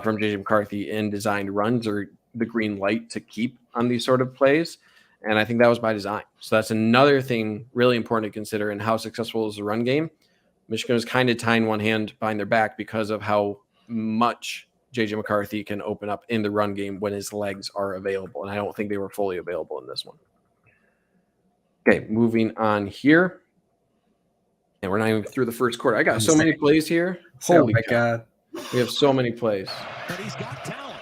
from JJ McCarthy in designed runs or the green light to keep on these sort of plays. And I think that was by design. So that's another thing really important to consider in how successful is the run game. Michigan was kind of tying one hand behind their back because of how much JJ McCarthy can open up in the run game when his legs are available. And I don't think they were fully available in this one. Okay, moving on here. And we're not even through the first quarter. I got so many plays here. Holy God. We have so many plays. But he's got talent.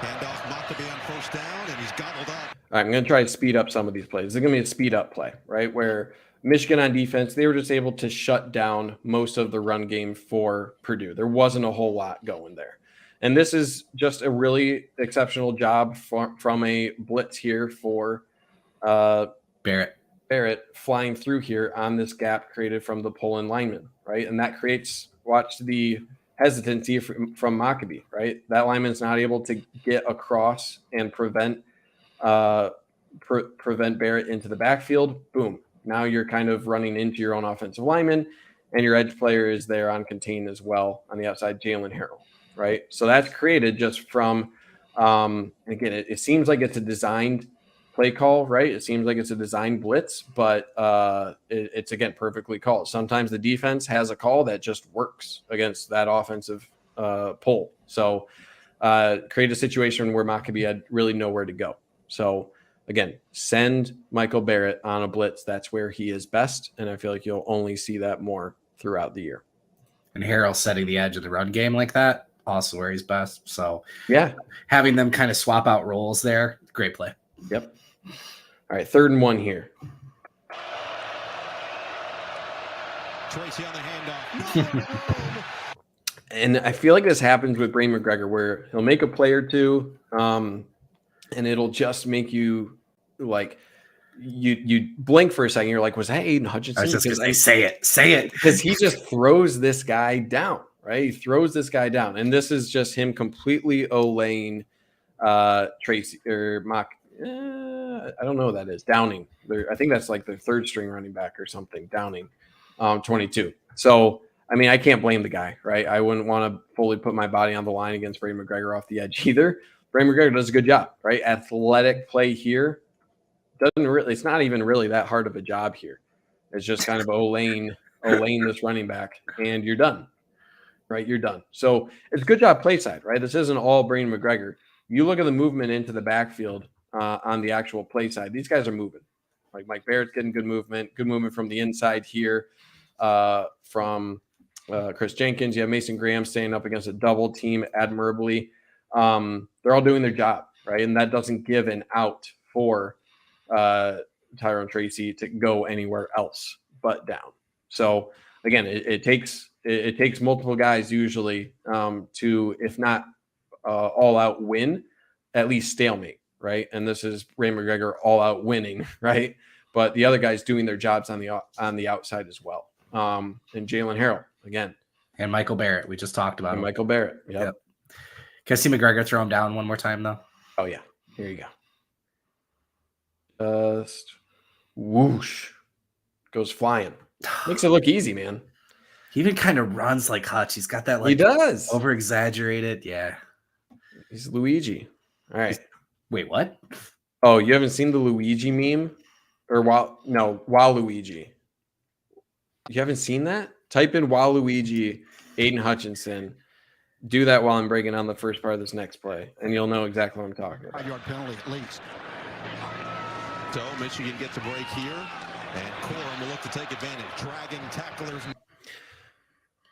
Handoff Maccabee on first down, and he's gobbled up. All right, I'm going to try to speed up some of these plays. It's going to be a speed up play, right? Where Michigan on defense, they were just able to shut down most of the run game for Purdue. There wasn't a whole lot going there. And this is just a really exceptional job from a blitz here for Barrett flying through here on this gap created from the pull-in lineman, right? And that creates, watch the hesitancy from Maccabi, right? That lineman's not able to get across and prevent Barrett into the backfield. Boom. Now you're kind of running into your own offensive lineman, and your edge player is there on contain as well on the outside, Jalen Harrell, right? So that's created just from, again, it seems like it's a designed play call, right? It seems like it's a design blitz, but it's, again, perfectly called. Sometimes the defense has a call that just works against that offensive pull. So create a situation where Maccabi had really nowhere to go. So again, send Michael Barrett on a blitz. That's where he is best, and I feel like you'll only see that more throughout the year. And Harrell setting the edge of the run game like that, also where he's best. So yeah, having them kind of swap out roles there, great play. Yep. All right, 3rd and 1 here. Tracy on the handoff. And I feel like this happens with Brain McGregor, where he'll make a play or two, and it'll just make you like you blink for a second. You're like, was that Aiden Hutchinson? I was just going to say it. Because he just throws this guy down, right? He throws this guy down. And this is just him completely olaying Tracy or Mock. I don't know what that is. Downing. I think that's like their 3rd string running back or something. Downing, 22. So, I mean, I can't blame the guy, right? I wouldn't want to fully put my body on the line against Brain McGregor off the edge either. Brain McGregor does a good job, right? Athletic play here. It's not even really that hard of a job here. It's just kind of olaying this running back, and you're done, right? You're done. So it's a good job play side, right? This isn't all Brain McGregor. You look at the movement into the backfield on the actual play side. These guys are moving. Like Mike Barrett's getting good movement from the inside here from Chris Jenkins. You have Mason Graham staying up against a double team admirably. They're all doing their job, right? And that doesn't give an out for Tyrone Tracy to go anywhere else but down. So again, it takes multiple guys usually to, if not all out win, at least stalemate, right? And this is Ray McGregor all out winning, right? But the other guys doing their jobs on the outside as well. And Jalen Harrell again, and Michael Barrett. We just talked about him. Michael Barrett. Yep. Can I see McGregor throw him down one more time though? Oh yeah, here you go. Just whoosh, goes flying. Makes it look easy, man. He even kind of runs like Hutch. He's got that like he does over exaggerated. Yeah, he's Luigi. All right. Wait, what? Oh, you haven't seen the Luigi meme? Or Waluigi. You haven't seen that? Type in Waluigi, Aiden Hutchinson. Do that while I'm breaking down the first part of this next play, and you'll know exactly what I'm talking about. 5-yard penalty at least. So Michigan gets a break here, and Corum will look to take advantage, dragging tacklers.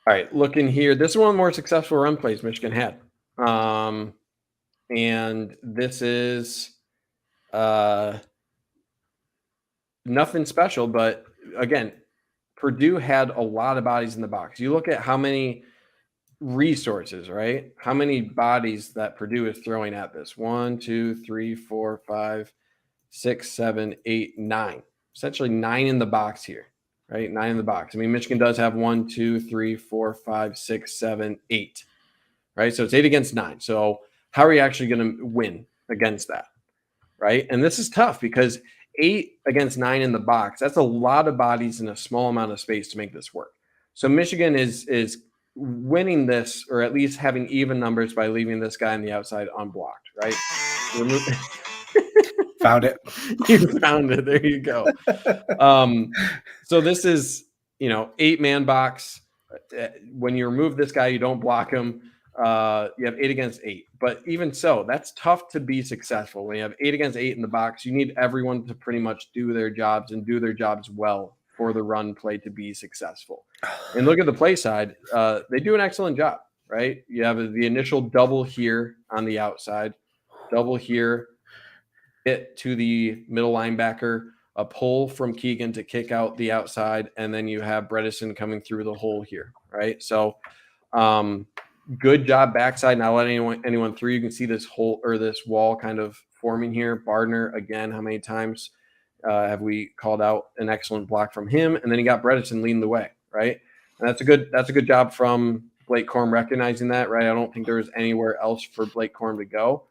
All right, looking here. This is one of the more successful run plays Michigan had. And this is nothing special, but again, Purdue had a lot of bodies in the box. You look at how many resources, right? How many bodies that Purdue is throwing at this? 1, 2, 3, 4, 5, 6, 7, 8, 9. Essentially 9 in the box here, right? 9 in the box. I mean, Michigan does have 1, 2, 3, 4, 5, 6, 7, 8, right? So it's 8 against 9. So how are you actually going to win against that, right? And this is tough because 8 against 9 in the box, that's a lot of bodies in a small amount of space to make this work. So Michigan is winning this, or at least having even numbers, by leaving this guy on the outside unblocked, right? Found it. You found it. There you go. So this is, 8-man box. When you remove this guy, you don't block him. You have 8 against 8. But even so, that's tough to be successful. When you have 8 against 8 in the box, you need everyone to pretty much do their jobs and do their jobs well for the run play to be successful. And look at the play side. They do an excellent job, right? You have the initial double here on the outside, double here, hit to the middle linebacker, a pull from Keegan to kick out the outside, and then you have Bredesen coming through the hole here, right? So Good job backside, not letting anyone through. You can see this hole or this wall kind of forming here. Bardner, again, how many times have we called out an excellent block from him? And then you got Bredesen leading the way, right? And that's a good job from Blake Corum recognizing that, right? I don't think there was anywhere else for Blake Corum to go.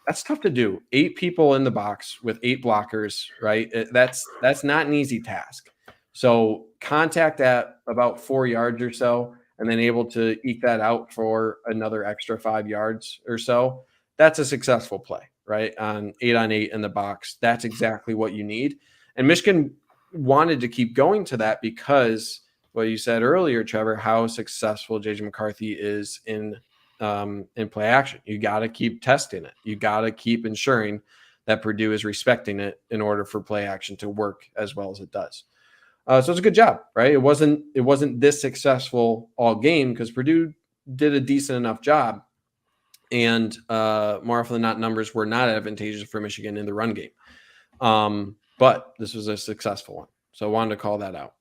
That's tough to do. 8 people in the box with 8 blockers, right? That's not an easy task. So contact at about 4 yards or so, and then able to eke that out for another extra 5 yards or so. That's a successful play, right? On 8-on-8 in the box. That's exactly what you need. And Michigan wanted to keep going to that because what you said earlier, Trevor, how successful JJ McCarthy is in play action. You got to keep testing it. You got to keep ensuring that Purdue is respecting it in order for play action to work as well as it does. So it's a good job, right? It wasn't this successful all game because Purdue did a decent enough job, and more often than not, numbers were not advantageous for Michigan in the run game. But this was a successful one, so I wanted to call that out.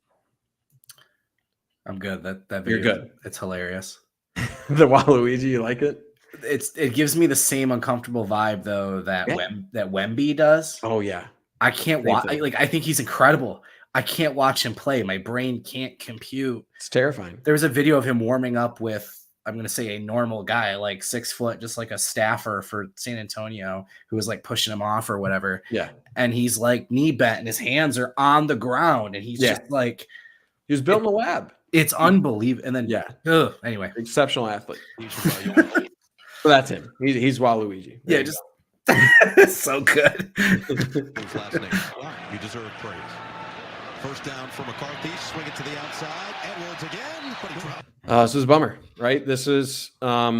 I'm good. That video, You're good. It's hilarious. The Waluigi, you like it? It gives me the same uncomfortable vibe though that Wemby does. Oh yeah, I can't watch. I think he's incredible. I can't watch him play. My brain can't compute. It's terrifying. There was a video of him warming up with, I'm going to say, a normal guy, like 6 foot, just like a staffer for San Antonio, who was like pushing him off or whatever. Yeah. And he's like knee bent and his hands are on the ground. And he's just like, he was built in the lab. It's unbelievable. And then, anyway. Exceptional athlete. So that's him. He's Waluigi. There just so good. His last name. You deserve praise. First down for McCarthy. Swing it to the outside. Edwards again. But he dropped. This is a bummer, right? This is a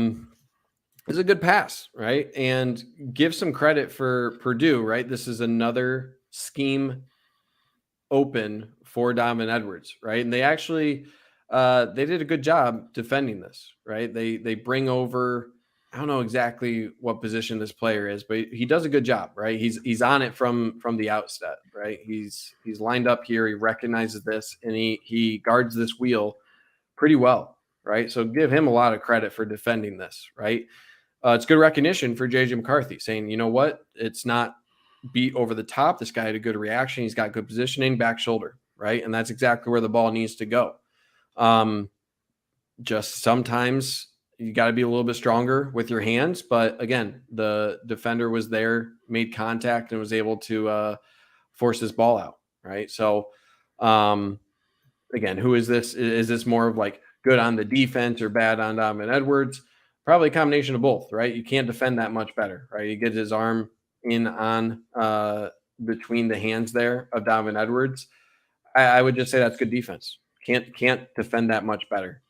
good pass, right? And give some credit for Purdue, right? This is another scheme open for Donovan Edwards, right? And they actually they did a good job defending this, right? They bring over, I don't know exactly what position this player is, but he does a good job, right? He's on it from the outset, right? He's lined up here. He recognizes this, and he guards this wheel pretty well, right? So give him a lot of credit for defending this, right? It's good recognition for JJ McCarthy saying, you know what? It's not beat over the top. This guy had a good reaction. He's got good positioning, back shoulder, right? And that's exactly where the ball needs to go. Just sometimes you got to be a little bit stronger with your hands. But again, the defender was there, made contact, and was able to force this ball out, right? So, again, who is this? Is this more of like good on the defense or bad on Donovan Edwards? Probably a combination of both, right? You can't defend that much better, right? He gets his arm in on between the hands there of Donovan Edwards. I would just say that's good defense. Can't defend that much better.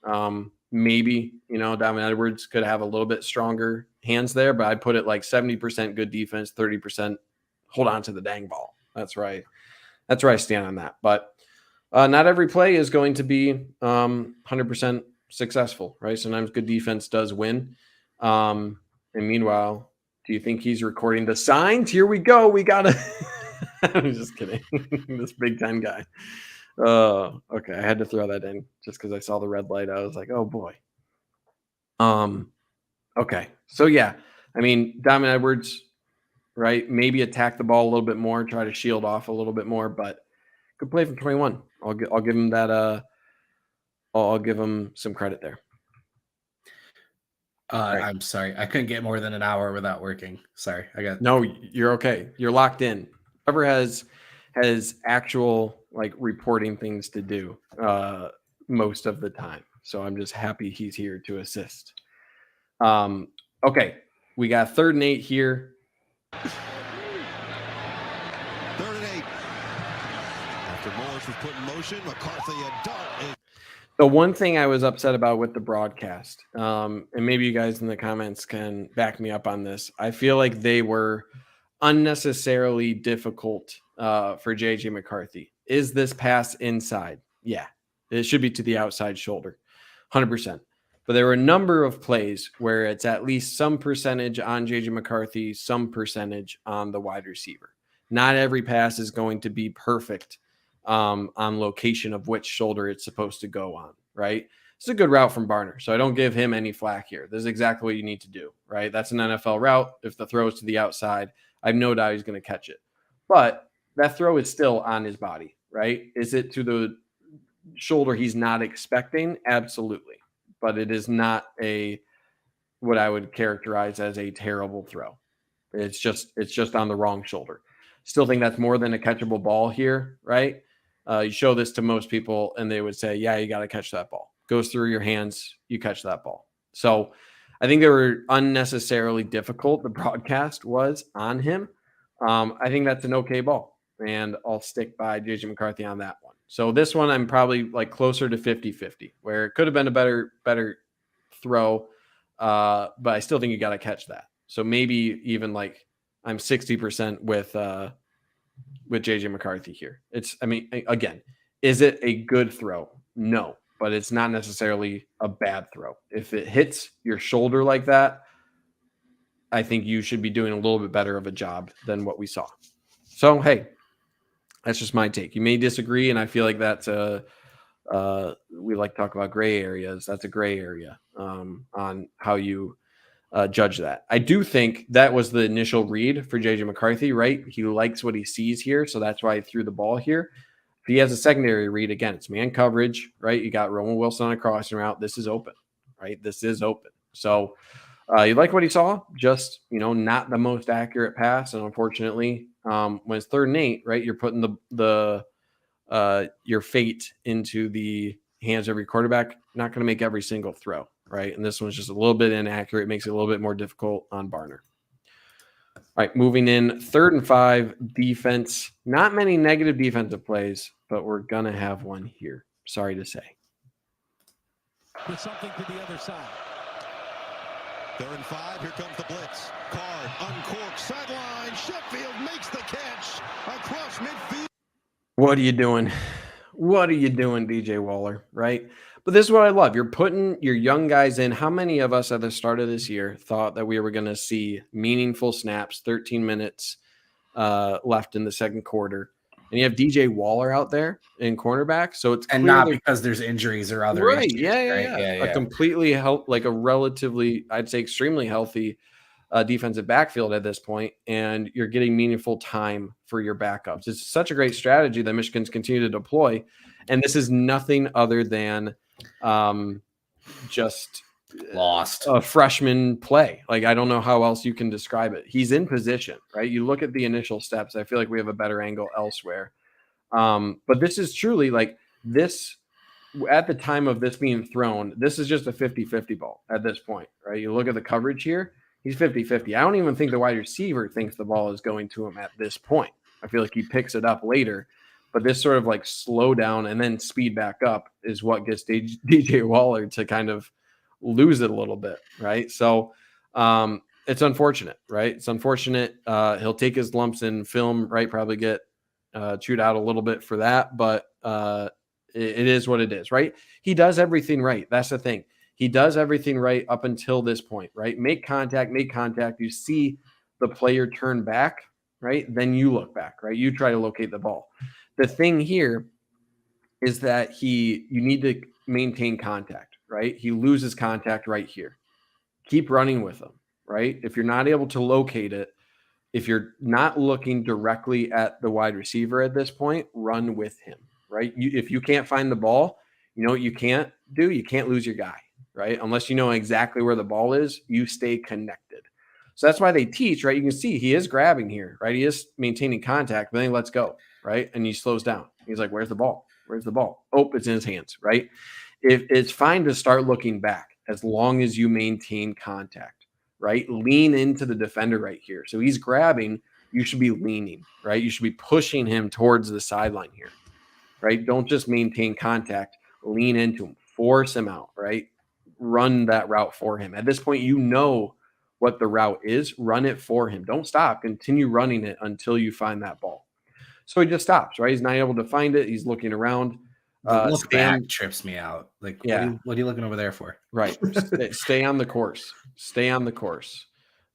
Maybe, Donovan Edwards could have a little bit stronger hands there, but I'd put it like 70% good defense, 30% hold on to the dang ball. That's right. That's where I stand on that. But not every play is going to be 100% successful, right? Sometimes good defense does win. And meanwhile, do you think he's recording the signs? Here we go. We got to – I'm just kidding. This big time guy. Okay. I had to throw that in just because I saw the red light. I was like, oh boy. Okay. So yeah, I mean, Donovan Edwards, right? Maybe attack the ball a little bit more, try to shield off a little bit more, but good play from 21. I'll give him that. I'll give him some credit there. Right. I'm sorry. I couldn't get more than an hour without working. Sorry. No, you're okay. You're locked in. Whoever has actual like reporting things to do most of the time. So I'm just happy he's here to assist. Okay. We got 3rd and 8 here. 3rd and 8. After Morris was put in motion, McCarthy a dart. The one thing I was upset about with the broadcast, and maybe you guys in the comments can back me up on this. I feel like they were unnecessarily difficult for JJ McCarthy. Is this pass inside? Yeah, it should be to the outside shoulder, 100%. But there were a number of plays where it's at least some percentage on JJ McCarthy, some percentage on the wide receiver. Not every pass is going to be perfect on location of which shoulder it's supposed to go on, right? It's a good route from Barner, so I don't give him any flack here. This is exactly what you need to do, right? That's an NFL route. If the throw is to the outside, I have no doubt he's going to catch it. But that throw is still on his body, right? Is it to the shoulder he's not expecting? Absolutely. But it is not what I would characterize as a terrible throw. It's just on the wrong shoulder. Still think that's more than a catchable ball here, right? You show this to most people and they would say, yeah, you got to catch that ball. Goes through your hands, you catch that ball. So I think they were unnecessarily difficult. The broadcast was on him. I think that's an okay ball, and I'll stick by JJ McCarthy on that one. So this one, I'm probably like closer to 50-50, where it could have been a better throw, but I still think you got to catch that. So maybe even like I'm 60% with JJ McCarthy here. Again, is it a good throw? No, but it's not necessarily a bad throw. If it hits your shoulder like that, I think you should be doing a little bit better of a job than what we saw. So, hey, that's just my take. You may disagree, and I feel like that's we like to talk about gray areas. That's a gray area on how you judge that. I do think that was the initial read for JJ McCarthy, right? He likes what he sees here, so that's why he threw the ball here. If he has a secondary read, again, it's man coverage, right? You got Roman Wilson on a crossing route. This is open, right? This is open. So you like what he saw, just, not the most accurate pass. And unfortunately, when it's 3rd and 8, right, you're putting your fate into the hands of your quarterback. Not going to make every single throw, right? And this one's just a little bit inaccurate. Makes it a little bit more difficult on Barner. All right, moving in 3rd and 5, defense. Not many negative defensive plays, but we're going to have one here. Sorry to say. With something to the other side. 3rd and 5, here comes the blitz. Card, uncorked, sideline. Sheffield makes the catch across midfield. What are you doing? What are you doing, DJ Waller, right? But this is what I love. You're putting your young guys in. How many of us at the start of this year thought that we were going to see meaningful snaps, 13 minutes left in the second quarter, and you have DJ Waller out there in cornerback? So it's and not because there's injuries or other issues. Yeah. A completely like a relatively, I'd say extremely healthy defensive backfield at this point, and you're getting meaningful time for your backups. It's such a great strategy that Michigan's continue to deploy, and this is nothing other than just lost a freshman play. Like, I don't know how else you can describe it. He's in position, right? You look at the initial steps. I feel like we have a better angle elsewhere. But this is truly like this at the time of this being thrown, this is just a 50-50 ball at this point, right? You look at the coverage here. He's 50-50. I don't even think the wide receiver thinks the ball is going to him at this point. I feel like he picks it up later. But this sort of like slow down and then speed back up is what gets DJ Waller to kind of lose it a little bit, right? So it's unfortunate, right? It's unfortunate. He'll take his lumps in film, right? Probably get chewed out a little bit for that, but it is what it is, right? He does everything right. That's the thing. He does everything right up until this point, right? Make contact. You see the player turn back, right? Then you look back, right? You try to locate the ball. The thing here is that you need to maintain contact, right? He loses contact right here. Keep running with him, right? If you're not able to locate it, if you're not looking directly at the wide receiver at this point, run with him, right? If you can't find the ball, you know what you can't do? You can't lose your guy, right? Unless you know exactly where the ball is, you stay connected. So that's why they teach, right? You can see he is grabbing here, right? He is maintaining contact, but then he lets go, right? And he slows down. He's like, where's the ball? Where's the ball? Oh, it's in his hands, right? It's fine to start looking back as long as you maintain contact, right? Lean into the defender right here. So he's grabbing. You should be leaning, right? You should be pushing him towards the sideline here, right? Don't just maintain contact. Lean into him. Force him out, right? Run that route for him. At this point, you know what the route is. Run it for him. Don't stop. Continue running it until you find that ball. So he just stops, right? He's not able to find it. He's looking around. The look back trips me out. Like, yeah. What are you looking over there for? Right. Stay on the course. Stay on the course.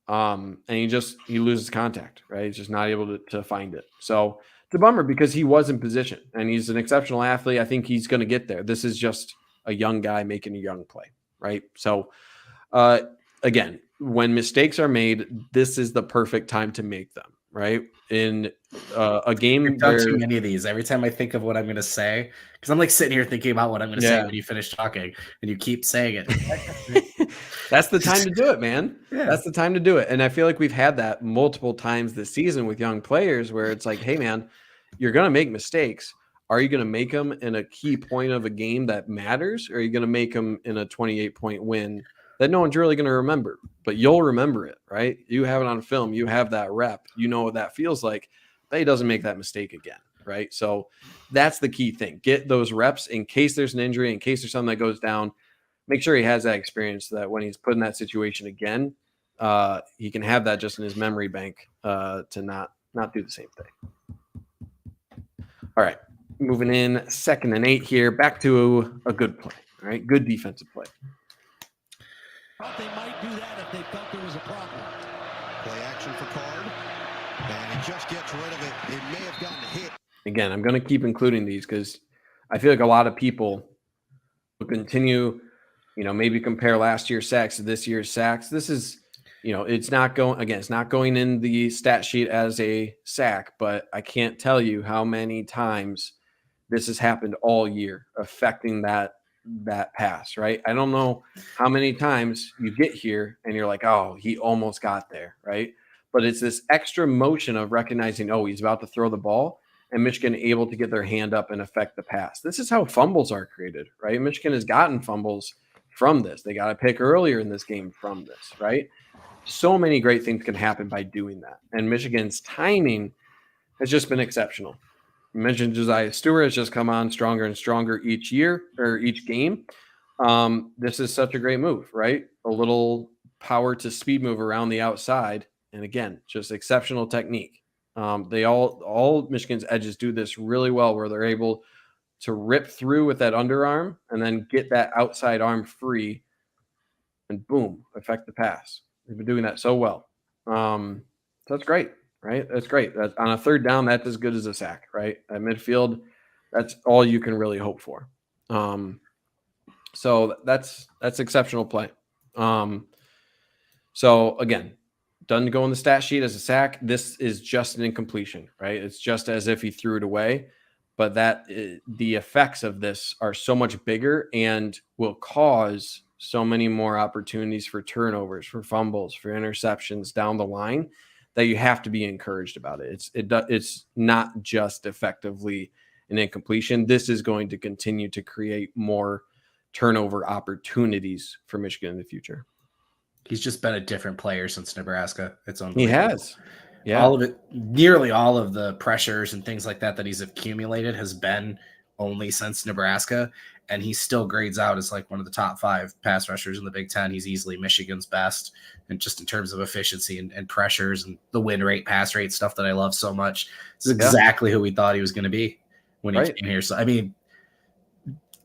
And he loses contact, right? He's just not able to find it. So it's a bummer because he was in position and he's an exceptional athlete. I think he's going to get there. This is just a young guy making a young play, right? So again, when mistakes are made, this is the perfect time to make them, right? In a game You've done where too many of these. Every time I think of what I'm going to say, because I'm like sitting here thinking about what I'm going to say when you finish talking, and you keep saying it. That's the time to do it, man. Yeah. That's the time to do it. And I feel like we've had that multiple times this season with young players where it's like, hey, man, you're going to make mistakes. Are you going to make them in a key point of a game that matters? Or are you going to make them in a 28-point win that no one's really going to remember? But you'll remember it, right? You have it on film. You have that rep. You know what that feels like. But he doesn't make that mistake again, right? So that's the key thing. Get those reps in case there's an injury, in case there's something that goes down. Make sure he has that experience so that when he's put in that situation again, he can have that just in his memory bank to not do the same thing. All right, moving in 2nd and 8 here. Back to a good play. All right, good defensive play. They might do that if they felt there was a problem. Play action for Card, and he just gets rid of it. It may have gotten hit. Again, I'm going to keep including these because I feel like a lot of people will continue. Maybe compare last year's sacks to this year's sacks. This is, it's not going in the stat sheet as a sack, but I can't tell you how many times this has happened all year affecting that pass, right? I don't know how many times you get here and you're like, oh, he almost got there, right? But it's this extra motion of recognizing, oh, he's about to throw the ball, and Michigan able to get their hand up and affect the pass. This is how fumbles are created, right? Michigan has gotten fumbles from this. They got a pick earlier in this game from this, right? So many great things can happen by doing that. And Michigan's timing has just been exceptional. You mentioned Josiah Stewart has just come on stronger and stronger each year or each game. This is such a great move, right? A little power to speed move around the outside. And again, just exceptional technique. They all Michigan's edges do this really well where they're able to rip through with that underarm and then get that outside arm free and boom, affect the pass. They've been doing that so well. So that's great, right? That's great. That's on a 3rd down, that's as good as a sack, right? At midfield, that's all you can really hope for. So that's exceptional play. So again, doesn't go in the stat sheet as a sack. This is just an incompletion, right? It's just as if he threw it away. But the effects of this are so much bigger and will cause so many more opportunities for turnovers, for fumbles, for interceptions down the line that you have to be encouraged about it. It's not just effectively an incompletion. This is going to continue to create more turnover opportunities for Michigan in the future. He's just been a different player since Nebraska. It's unbelievable. He has. Yeah. All of it, nearly all of the pressures and things like that he's accumulated has been only since Nebraska, and he still grades out as like one of the top 5 pass rushers in the Big Ten. He's easily Michigan's best, and just in terms of efficiency and pressures and the win rate, pass rate stuff that I love so much. This is exactly who we thought he was going to be when he came here. So, I mean,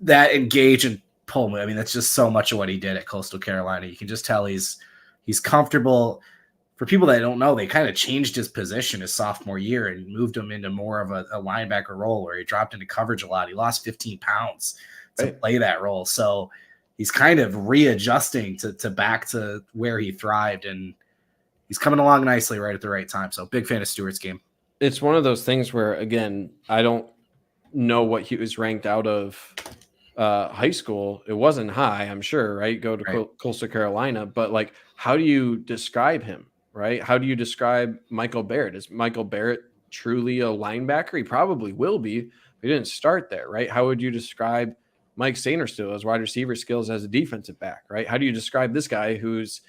that engage and pull move, I mean, that's just so much of what he did at Coastal Carolina. You can just tell he's comfortable. For people that don't know, they kind of changed his position his sophomore year and moved him into more of a linebacker role where he dropped into coverage a lot. He lost 15 pounds to play that role. So he's kind of readjusting to back to where he thrived, and he's coming along nicely right at the right time. So big fan of Stewart's game. It's one of those things where, again, I don't know what he was ranked out of high school. It wasn't high, I'm sure, right? Go to Coastal Carolina. But, like, how do you describe him? Right? How do you describe Michael Barrett? Is Michael Barrett truly a linebacker? He probably will be. He didn't start there, right? How would you describe Mike Sainristil as wide receiver skills as a defensive back, right? How do you describe this guy who's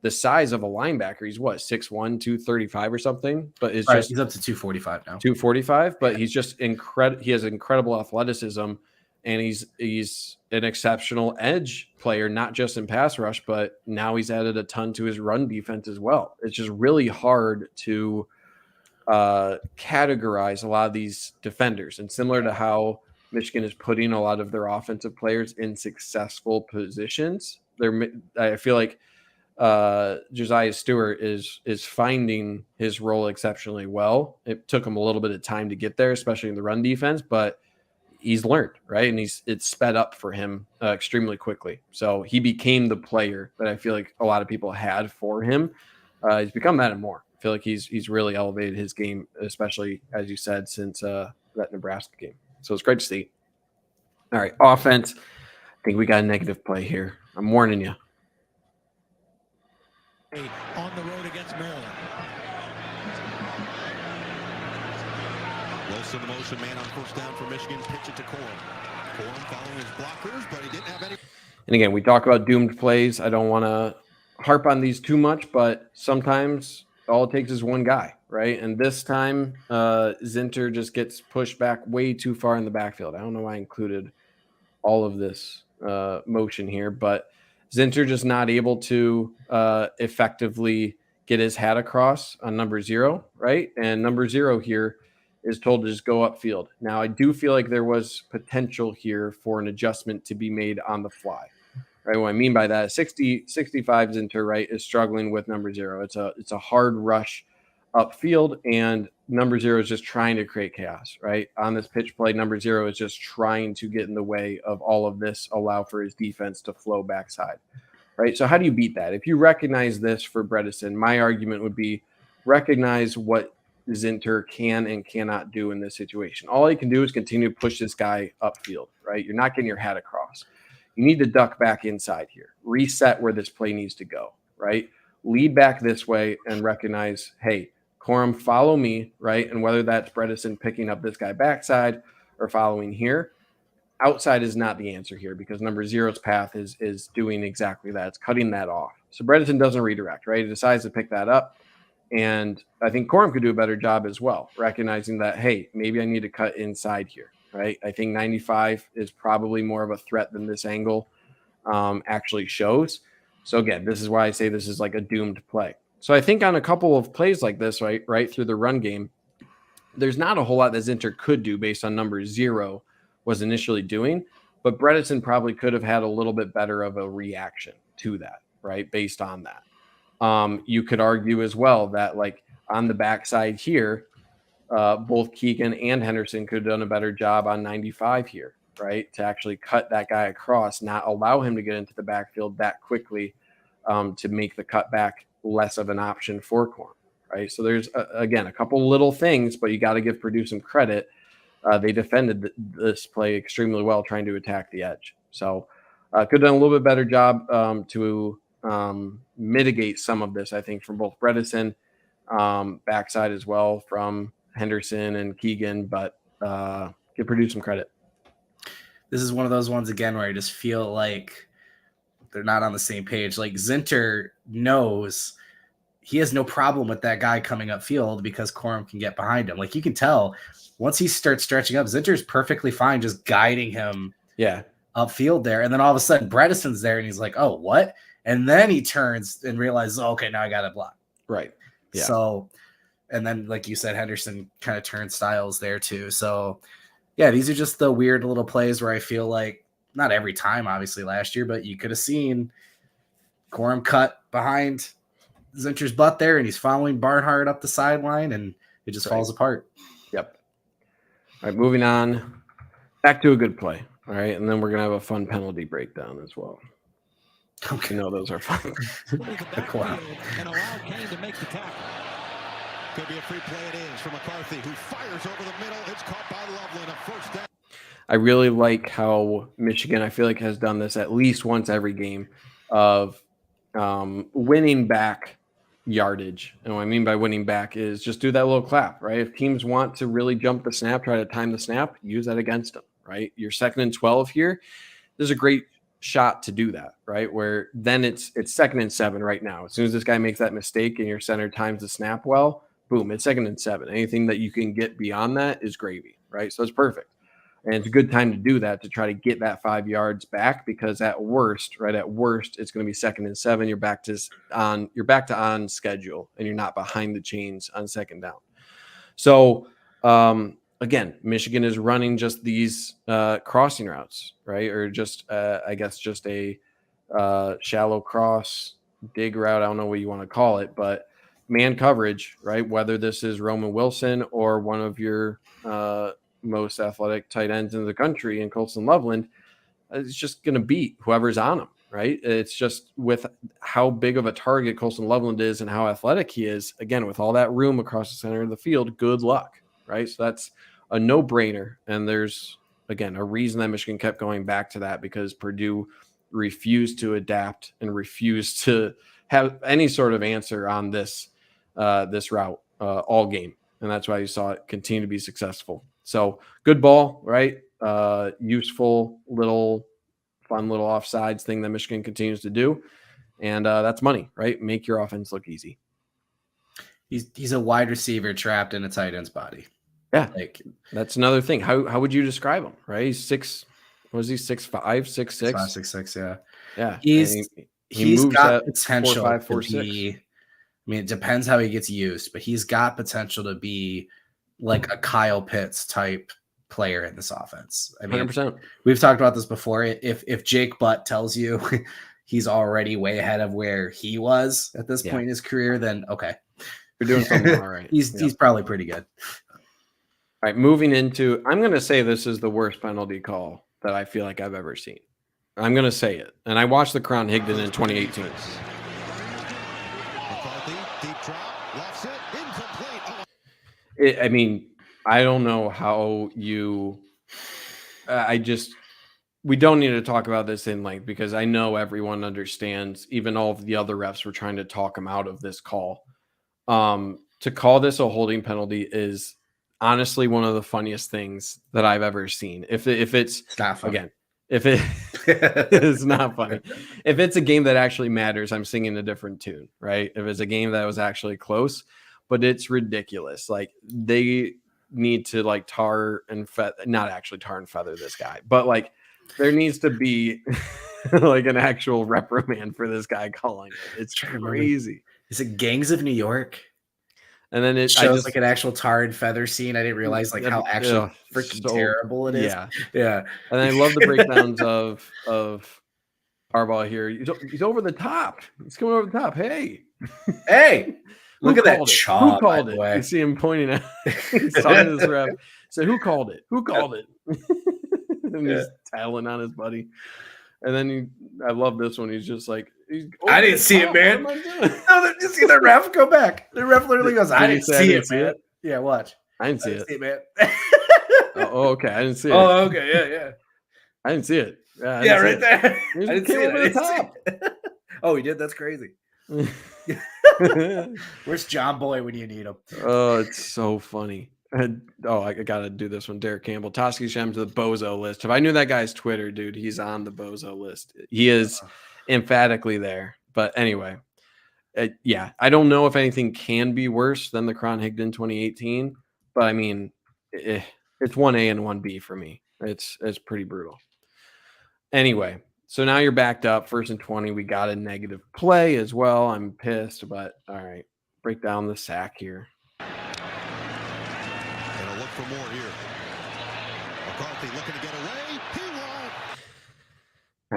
the size of a linebacker? He's what, 6'1", 235 or something? But he's up to 245 now. 245, but he's just incredible. He has incredible athleticism, and he's an exceptional edge player, not just in pass rush, but now he's added a ton to his run defense as well. It's just really hard to categorize a lot of these defenders. And similar to how Michigan is putting a lot of their offensive players in successful positions, I feel like Josiah Stewart is finding his role exceptionally well. It took him a little bit of time to get there, especially in the run defense, but he's learned, right? And it's sped up for him extremely quickly. So he became the player that I feel like a lot of people had for him. He's become that and more. I feel like he's really elevated his game, especially as you said, since that Nebraska game. So it's great to see. All right, offense. I think we got a negative play here. I'm warning you. On the road against Maryland. Wilson motion man on first down for Michigan. Pitch it to Corum. Corum following his blockers, but he didn't have any. And again, we talk about doomed plays. I don't want to harp on these too much, but sometimes all it takes is one guy, right? And this time, Zinter just gets pushed back way too far in the backfield. I don't know why I included all of this motion here, but Zinter just not able to effectively get his hat across on number 0, right? And number 0 here is told to just go upfield. Now, I do feel like there was potential here for an adjustment to be made on the fly, right? What I mean by that is 65 Zinter, right, is struggling with number 0. It's a hard rush upfield, and number 0 is just trying to create chaos, right? On this pitch play, number 0 is just trying to get in the way of all of this, allow for his defense to flow backside, right? So how do you beat that? If you recognize this for Bredesen, my argument would be recognize what Zinter can and cannot do in this situation. All he can do is continue to push this guy upfield, right? You're not getting your hat across. You need to duck back inside here, reset where this play needs to go, right? Lead back this way and recognize, hey, Corum, follow me, right? And whether that's Bredesen picking up this guy backside or following here, outside is not the answer here because number 0's path is doing exactly that. It's cutting that off. So Bredesen doesn't redirect, right? He decides to pick that up. And I think Corum could do a better job as well, recognizing that, hey, maybe I need to cut inside here, right? I think 95 is probably more of a threat than this angle actually shows. So again, this is why I say this is like a doomed play. So I think on a couple of plays like this, right through the run game, there's not a whole lot that Zinter could do based on number 0 was initially doing, but Bredesen probably could have had a little bit better of a reaction to that, right? Based on that. You could argue as well that like on the backside here, both Keegan and Henderson could have done a better job on 95 here, right? To actually cut that guy across, not allow him to get into the backfield that quickly to make the cutback less of an option for Corum, right? So there's, again, a couple little things, but you got to give Purdue some credit. They defended this play extremely well trying to attack the edge. So could have done a little bit better job to mitigate some of this, I think, from both Bredesen, backside as well from Henderson and Keegan, but give Purdue some credit. This is one of those ones, again, where I just feel like they're not on the same page. Like Zinter knows he has no problem with that guy coming upfield because Corum can get behind him. Like you can tell once he starts stretching up, Zinter's perfectly fine just guiding him upfield there. And then all of a sudden Bredesen's there and he's like, oh, what? And then he turns and realizes, oh, okay, now I got to block. Right. Yeah. So, and then like you said, Henderson kind of turnstiles there too. So yeah, these are just the weird little plays where I feel like not every time, obviously last year, but you could have seen Corum cut behind Zinter's butt there, and he's following Barnhart up the sideline, and it just falls apart. Yep. All right, moving on. Back to a good play. All right, and then we're going to have a fun penalty breakdown as well. Okay. You know those are fun. And allow Kane to make the tackle. Could be a free play it is for McCarthy, who fires over the middle. It's caught by Loveland, a first down. I really like how Michigan, I feel like, has done this at least once every game of winning back yardage. And what I mean by winning back is just do that little clap, right? If teams want to really jump the snap, try to time the snap, use that against them, right? You're 2nd and 12 here. There's a great shot to do that, right? Where then it's 2nd and 7 right now. As soon as this guy makes that mistake and your center times the snap well, boom, it's 2nd and 7. Anything that you can get beyond that is gravy, right? So it's perfect. And it's a good time to do that, to try to get that 5 yards back, because at worst, it's going to be 2nd and 7. You're back to on schedule, and you're not behind the chains on 2nd down. So again, Michigan is running just these crossing routes, right? Or just I guess just a shallow cross, dig route. I don't know what you want to call it, but man coverage, right? Whether this is Roman Wilson or one of your most athletic tight ends in the country, and Colston Loveland is just going to beat whoever's on him, right? It's just with how big of a target Colston Loveland is and how athletic he is, again, with all that room across the center of the field, good luck, right? So that's a no-brainer. And there's, again, a reason that Michigan kept going back to that, because Purdue refused to adapt and refused to have any sort of answer on this route all game. And that's why you saw it continue to be successful. So good ball, right? Useful little fun little offsides thing that Michigan continues to do. And that's money, right? Make your offense look easy. He's a wide receiver trapped in a tight end's body. Yeah. Like, that's another thing. How would you describe him, right? He's 6'5", 6'6". 5'6", 6'6", yeah. Yeah. He's moves got at potential 4'5", 4'6". to be, I mean, it depends how he gets used, but he's got potential to be like a Kyle Pitts type player in this offense. I mean, 100%. We've talked about this before. If Jake Butt tells you he's already way ahead of where he was at this point in his career, then okay, you're doing something all right. He's probably pretty good. All right, moving into, I'm going to say this is the worst penalty call that I feel like I've ever seen. I'm going to say it. And I watched the Crown Higdon in 2018. I mean, I don't know how you we don't need to talk about this in length, because I know everyone understands. Even all of the other refs were trying to talk him out of this call. To call this a holding penalty is honestly one of the funniest things that I've ever seen. If it's not funny. Again, if it is not funny, if it's a game that actually matters, I'm singing a different tune, right? If it's a game that was actually close, but it's ridiculous. Like, they need to like not actually tar and feather this guy, but like there needs to be like an actual reprimand for this guy calling it. It's crazy. Is it Gangs of New York? And then it shows like an actual tar and feather scene. I didn't realize like how actually freaking terrible it is. Yeah. And I love the breakdowns of Harbaugh here. He's over the top. He's coming over the top. Hey. Look at that chaw. Who called it? You see him pointing at. He's talking to this ref. So who called it? Who called it? And he's telling on his buddy. And then I love this one. He's just like, I didn't see it, man. No, you see the ref go back. The ref literally goes, I didn't see it, man. Yeah, watch. I didn't see it, man. Okay. I didn't see it. Oh, okay. Yeah. I didn't see it. Yeah, right there. He came over the top. Oh, he did? That's crazy. Where's John Boy when you need him? Oh, it's so funny. I gotta do this one. Derek Campbell, Toski Shem to the bozo list. If I knew that guy's Twitter, dude, he's on the bozo list. He is emphatically there. But anyway, I don't know if anything can be worse than the Crown Higdon 2018. But I mean, it's 1A and 1B for me. It's pretty brutal. Anyway, so now you're backed up 1st and 20. We got a negative play as well. I'm pissed, but all right, break down the sack here. Gonna look for more here. McCarthy looking to get away. He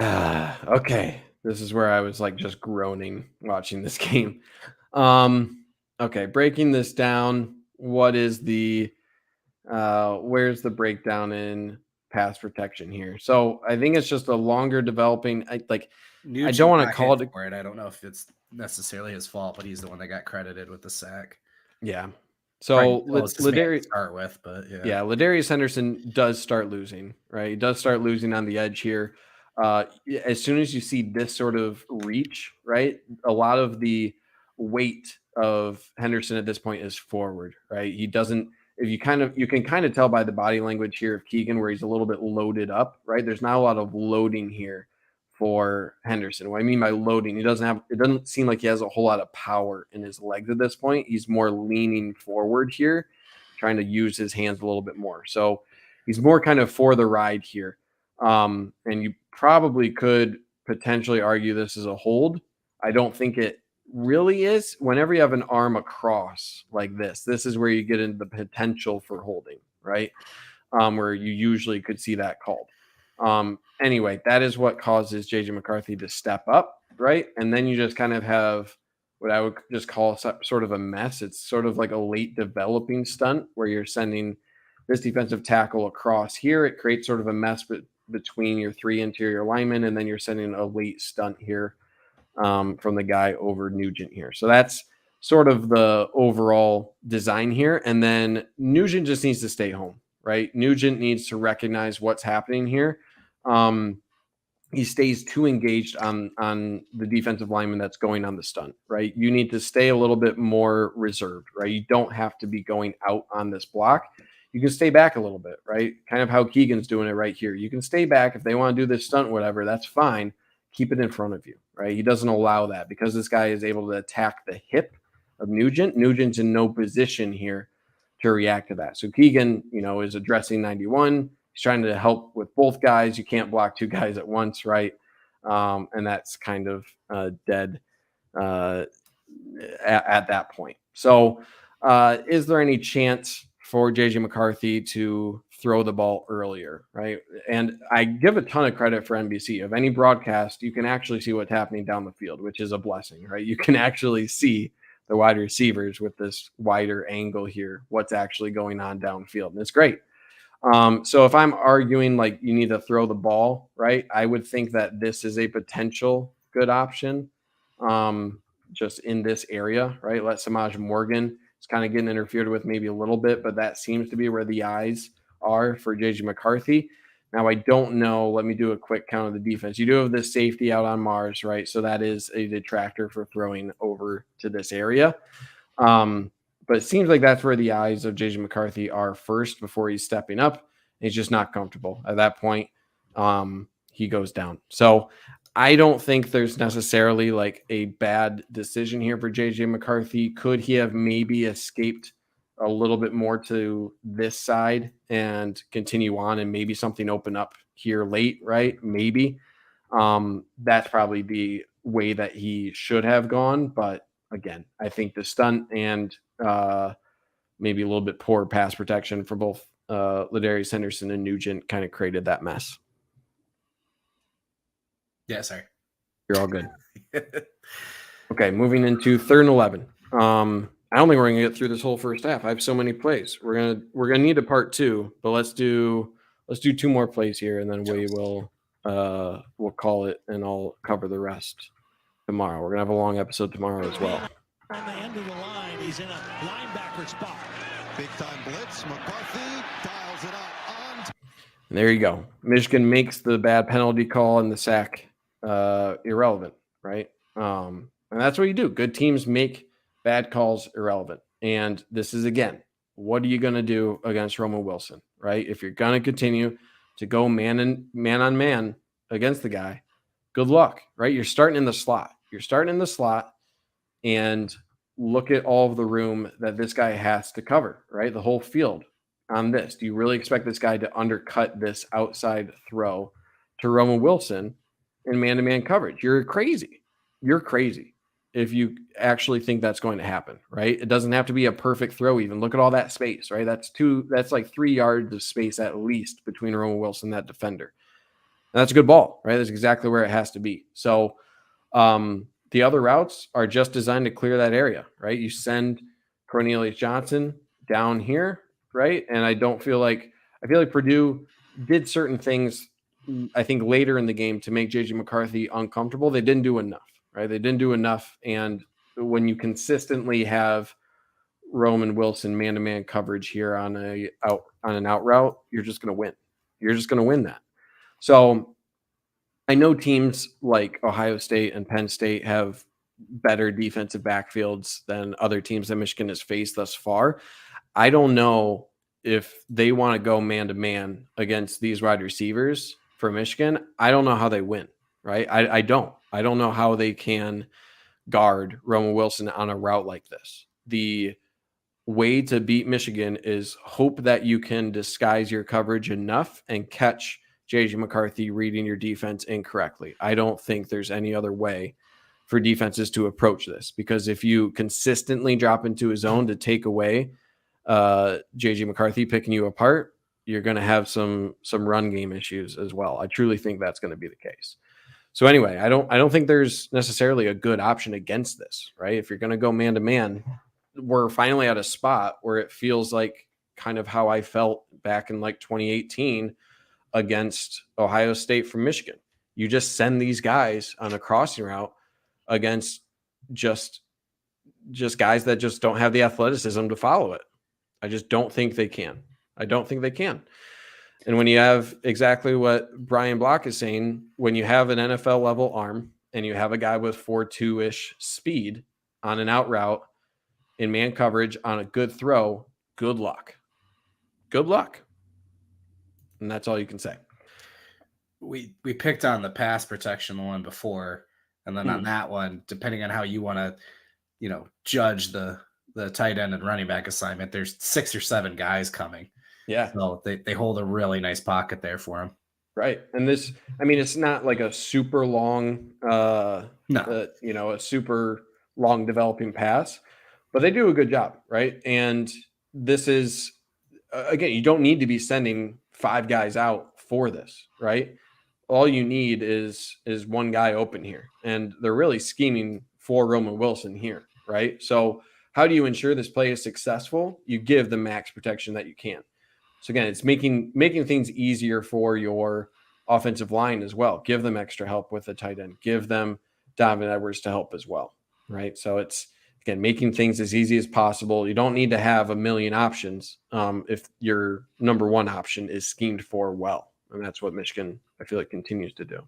won't. Okay, this is where I was like just groaning watching this game. Okay, breaking this down. What is the where's the breakdown in pass protection here? So I think it's just a longer developing. I don't want to call it for it. I don't know if it's necessarily his fault, but he's the one that got credited with the sack. Yeah. So Ladarius start with, but yeah, Ladarius Henderson does start losing, right? He does start losing on the edge here. As soon as you see this sort of reach, right? A lot of the weight of Henderson at this point is forward, right? He doesn't. If you can kind of tell by the body language here of Keegan where he's a little bit loaded up, right? There's not a lot of loading here for Henderson. What I mean by loading, it doesn't seem like he has a whole lot of power in his legs at this point. He's more leaning forward here, trying to use his hands a little bit more. So he's more kind of for the ride here. And you probably could potentially argue this is a hold. I don't think it really is. Whenever you have an arm across like this is where you get into the potential for holding, right? Where you usually could see that called. Anyway, that is what causes JJ McCarthy to step up, right? And then you just kind of have what I would just call sort of a mess. It's sort of like a late developing stunt where you're sending this defensive tackle across here. It creates sort of a mess between your 3 interior linemen, and then you're sending a late stunt here from the guy over Nugent here. So that's sort of the overall design here. And then Nugent just needs to stay home, right? Nugent needs to recognize what's happening here. He stays too engaged on the defensive lineman that's going on the stunt, right? You need to stay a little bit more reserved, right? You don't have to be going out on this block. You can stay back a little bit, right? Kind of how Keegan's doing it right here. You can stay back. If they want to do this stunt, whatever, that's fine. Keep it in front of you, right? He doesn't allow that because this guy is able to attack the hip of Nugent. Nugent's in no position here to react to that. So Keegan, is addressing 91. He's trying to help with both guys. You can't block 2 guys at once, right? And that's kind of dead at that point. So is there any chance for JJ McCarthy to throw the ball earlier, right? And I give a ton of credit for NBC. Of any broadcast, you can actually see what's happening down the field, which is a blessing, right? You can actually see the wide receivers with this wider angle here, what's actually going on downfield. And it's great. So if I'm arguing like you need to throw the ball, right, I would think that this is a potential good option just in this area, right? Let Samaj Morgan is kind of getting interfered with maybe a little bit, but that seems to be where the eyes are for JJ McCarthy. Now, I don't know. Let me do a quick count of the defense. You do have this safety out on Mars, right? So that is a detractor for throwing over to this area. But it seems like that's where the eyes of JJ McCarthy are first before he's stepping up. He's just not comfortable. At that point, he goes down. So I don't think there's necessarily like a bad decision here for JJ McCarthy. Could he have maybe escaped a little bit more to this side and continue on and maybe something open up here late, right? Maybe. That's probably the way that he should have gone. But again, I think the stunt and maybe a little bit poor pass protection for both Ladarius Henderson and Nugent kind of created that mess. Yeah, sorry. You're all good. Okay, moving into 3rd and 11. I don't think we're gonna get through this whole first half. I have so many plays. We're gonna need a part 2, but let's do 2 more plays here, and then we'll call it, and I'll cover the rest tomorrow. We're gonna have a long episode tomorrow as well. On the end of the line, he's in a linebacker spot. Big time blitz. McCarthy dials it up. And there you go. Michigan makes the bad penalty call and the sack irrelevant, right? And that's what you do. Good teams make bad calls irrelevant. And this is, again, what are you going to do against Roman Wilson, right? If you're going to continue to go man on man against the guy, good luck, right? You're starting in the slot. And look at all of the room that this guy has to cover, right? The whole field on this. Do you really expect this guy to undercut this outside throw to Roman Wilson in man-to-man coverage? You're crazy. If you actually think that's going to happen, right? It doesn't have to be a perfect throw even. Look at all that space, right? That's like 3 yards of space at least between Roman Wilson and that defender. And that's a good ball, right? That's exactly where it has to be. So the other routes are just designed to clear that area, right? You send Cornelius Johnson down here, right? And I feel like Purdue did certain things, I think, later in the game to make JJ McCarthy uncomfortable. They didn't do enough, right? And when you consistently have Roman Wilson man-to-man coverage here on an out route, you're just going to win. You're just going to win that. So I know teams like Ohio State and Penn State have better defensive backfields than other teams that Michigan has faced thus far. I don't know if they want to go man-to-man against these wide receivers for Michigan. I don't know how they win, right? I don't know how they can guard Roman Wilson on a route like this. The way to beat Michigan is hope that you can disguise your coverage enough and catch JJ McCarthy reading your defense incorrectly. I don't think there's any other way for defenses to approach this, because if you consistently drop into his zone to take away JJ McCarthy picking you apart, you're going to have some run game issues as well. I truly think that's going to be the case. So anyway, I don't think there's necessarily a good option against this, right? If you're going to go man to man, we're finally at a spot where it feels like kind of how I felt back in like 2018 against Ohio State from Michigan. You just send these guys on a crossing route against just guys that just don't have the athleticism to follow it. I just don't think they can. I don't think they can. And when you have exactly what Brian Block is saying, when you have an NFL level arm and you have a guy with 4.2-ish speed on an out route in man coverage on a good throw, good luck. Good luck. And that's all you can say. We picked on the pass protection, the one before, and then on that one, depending on how you want to, judge the tight end and running back assignment, there's 6 or 7 guys coming. Yeah. So they hold a really nice pocket there for him. Right. And this, it's not like a super long, a super long developing pass, but they do a good job. Right. And this is, again, you don't need to be sending 5 guys out for this. Right. All you need is one guy open here. And they're really scheming for Roman Wilson here. Right. So how do you ensure this play is successful? You give the max protection that you can. So again, it's making things easier for your offensive line as well. Give them extra help with the tight end. Give them Donovan Edwards to help as well, right? So it's, again, making things as easy as possible. You don't need to have a million options if your number one option is schemed for well. And that's what Michigan, I feel like, continues to do.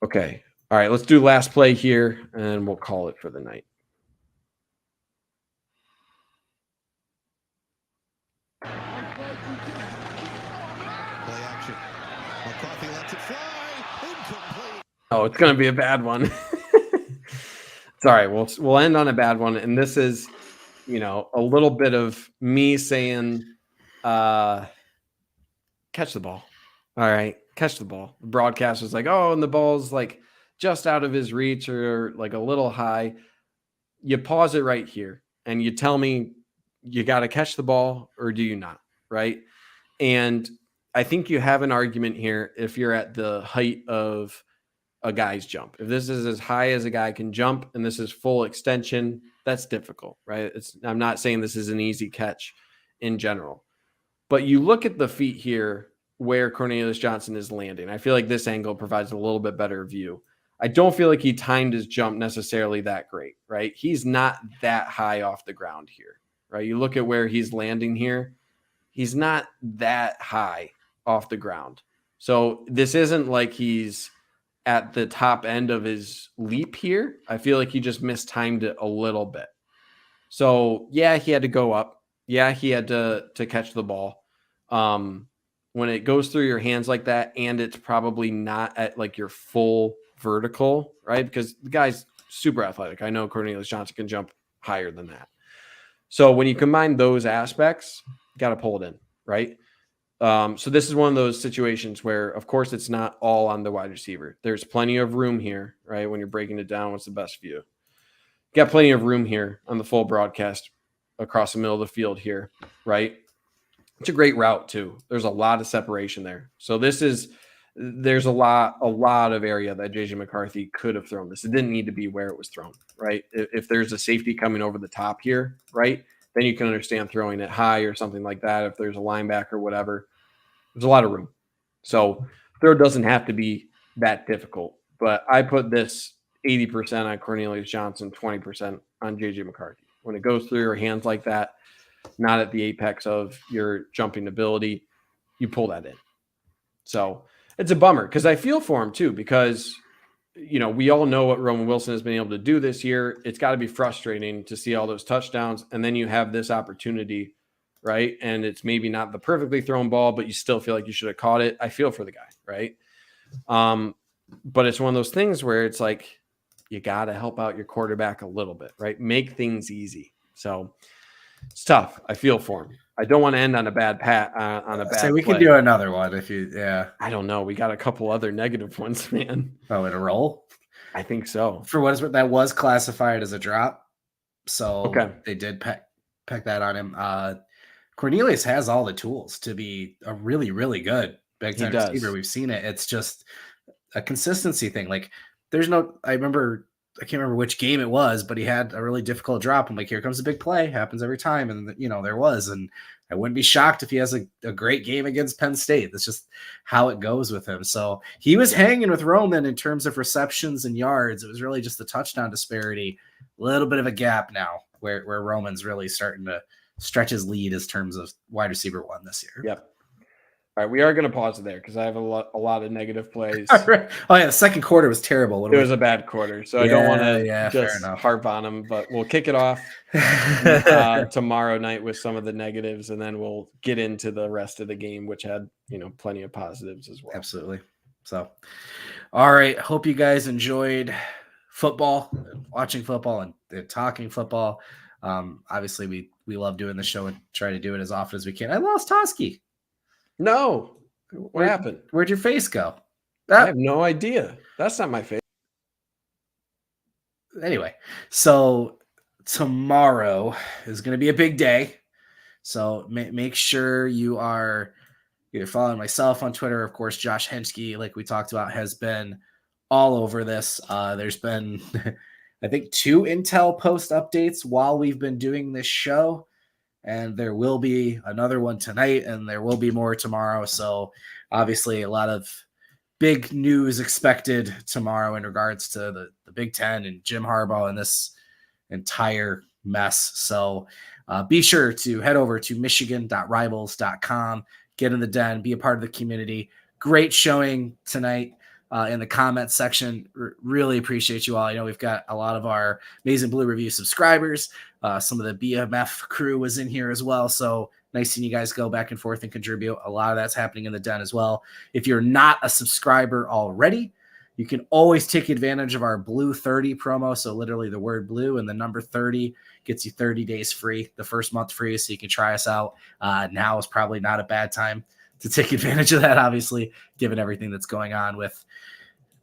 Okay. All right, let's do last play here, and we'll call it for the night. Oh, it's going to be a bad one. Sorry, we'll end on a bad one. And this is, a little bit of me saying, catch the ball. All right, catch the ball. The broadcast was like, oh, and the ball's like just out of his reach or like a little high. You pause it right here and you tell me you got to catch the ball or do you not, right? And I think you have an argument here if you're at the height of a guy's jump. If this is as high as a guy can jump and this is full extension, that's difficult, right? I'm not saying this is an easy catch in general, but you look at the feet here where Cornelius Johnson is landing. I feel like this angle provides a little bit better view. I don't feel like he timed his jump necessarily that great, right? He's not that high off the ground here, right? You look at where he's landing here. He's not that high off the ground. So this isn't like he's at the top end of his leap here. I feel like he just mistimed it a little bit. So yeah, he had to go up. Yeah, he had to catch the ball. When it goes through your hands like that, and it's probably not at like your full vertical, right? Because the guy's super athletic. I know Cornelius Johnson can jump higher than that. So when you combine those aspects, you got to pull it in, right? So this is one of those situations where, of course, it's not all on the wide receiver. There's plenty of room here, right? When you're breaking it down, what's the best view? You got plenty of room here on the full broadcast across the middle of the field here, right? It's a great route too. There's a lot of separation there. So there's a lot of area that JJ McCarthy could have thrown this. It didn't need to be where it was thrown, right? If there's a safety coming over the top here, right? Then you can understand throwing it high or something like that. If there's a linebacker or whatever, there's a lot of room. So throw doesn't have to be that difficult, but I put this 80% on Cornelius Johnson, 20% on JJ McCarthy. When it goes through your hands like that, not at the apex of your jumping ability, you pull that in. So it's a bummer because I feel for him too, because, we all know what Roman Wilson has been able to do this year. It's got to be frustrating to see all those touchdowns. And then you have this opportunity, right? And it's maybe not the perfectly thrown ball, but you still feel like you should have caught it. I feel for the guy, right? But it's one of those things where it's like, you got to help out your quarterback a little bit, right? Make things easy. So it's tough. I feel for him. I don't want to end on a bad So we can do another one if you, yeah. I don't know. We got a couple other negative ones, man. Oh, in a roll? I think so. For what is it, that was classified as a drop. So okay. They did peck that on him. Cornelius has all the tools to be a really, really good big time receiver. We've seen it. It's just a consistency thing. Like I remember I can't remember which game it was, but he had a really difficult drop. I'm like, here comes a big play. Happens every time. And, there was. And I wouldn't be shocked if he has a great game against Penn State. That's just how it goes with him. So he was hanging with Roman in terms of receptions and yards. It was really just the touchdown disparity. A little bit of a gap now where Roman's really starting to stretch his lead in terms of wide receiver 1 this year. Yep. All right, we are going to pause it there because I have a lot of negative plays. Oh yeah, the second quarter was terrible. It was a bad quarter, so I don't want to just harp on them, but we'll kick it off tomorrow night with some of the negatives, and then we'll get into the rest of the game, which had plenty of positives as well. Absolutely. So, all right, hope you guys enjoyed football, watching football, and talking football. Obviously, we love doing the show and try to do it as often as we can. I lost Toski. No. What happened? Where'd your face go? I have no idea. That's not my face. Anyway, so tomorrow is going to be a big day. So make sure you are either following myself on Twitter. Of course, Josh Henschke, like we talked about, has been all over this. There's been, I think, 2 Intel post updates while we've been doing this show. And there will be another one tonight, and there will be more tomorrow. So obviously a lot of big news expected tomorrow in regards to the Big Ten and Jim Harbaugh and this entire mess. So be sure to head over to michigan.rivals.com, get in the den, be a part of the community. Great showing tonight. In the comments section. Really appreciate you all. I know we've got a lot of our Amazing Blue Review subscribers. Some of the BMF crew was in here as well. So nice seeing you guys go back and forth and contribute. A lot of that's happening in the den as well. If you're not a subscriber already, you can always take advantage of our Blue 30 promo. So literally the word blue and the number 30 gets you 30 days free, the first month free. So you can try us out. Now is probably not a bad time to take advantage of that, obviously, given everything that's going on with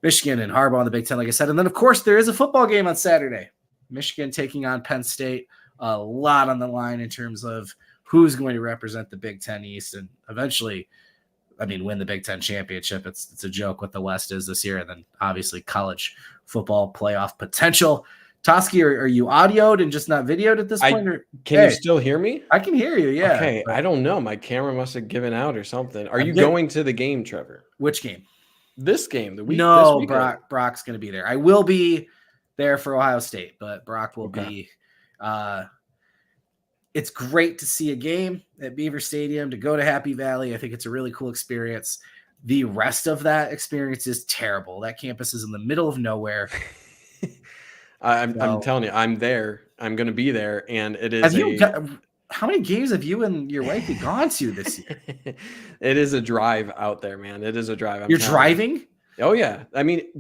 Michigan and Harbaugh in the Big Ten, like I said. And then, of course, there is a football game on Saturday. Michigan taking on Penn State. A lot on the line in terms of who's going to represent the Big Ten East and eventually, win the Big Ten championship. It's a joke what the West is this year. And then, obviously, college football playoff potential. Toski, are you audioed and just not videoed at this point? Can you still hear me? I can hear you, yeah. Okay, I don't know. My camera must have given out or something. Are you going to the game, Trevor? Which game? This game. No, Brock's going to be there. I will be there for Ohio State, but Brock will be. It's great to see a game at Beaver Stadium, to go to Happy Valley. I think it's a really cool experience. The rest of that experience is terrible. That campus is in the middle of nowhere. I'm telling you, I'm there. I'm going to be there, and it is. How many games have you and your wife gone to this year? It is a drive out there, man. It is a drive. You're driving? Oh yeah.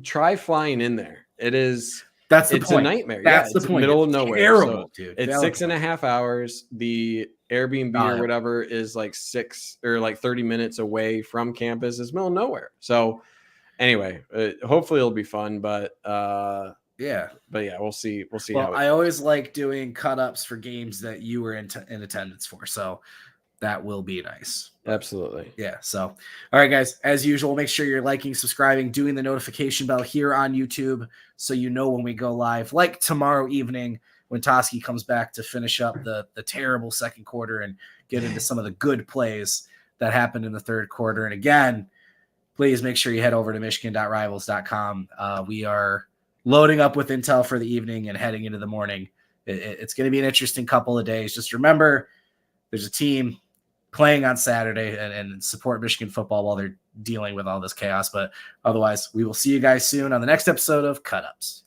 Try flying in there. It is. It's point. A nightmare. That's the point. Middle of nowhere. Terrible, dude. It's 6.5 hours. The Airbnb or whatever is like 30 minutes away from campus. It's middle of nowhere. So anyway, hopefully it'll be fun, but we'll see. We'll see. Well, I always like doing cut-ups for games that you were in attendance for, so that will be nice. Absolutely. Yeah. So, all right, guys. As usual, make sure you're liking, subscribing, doing the notification bell here on YouTube, so you know when we go live. Like tomorrow evening when Toski comes back to finish up the terrible second quarter and get into some of the good plays that happened in the third quarter. And again, please make sure you head over to michigan.rivals.com. We are loading up with intel for the evening and heading into the morning. It's going to be an interesting couple of days. Just remember, there's a team playing on Saturday and support Michigan football while they're dealing with all this chaos. But otherwise, we will see you guys soon on the next episode of Cut Ups.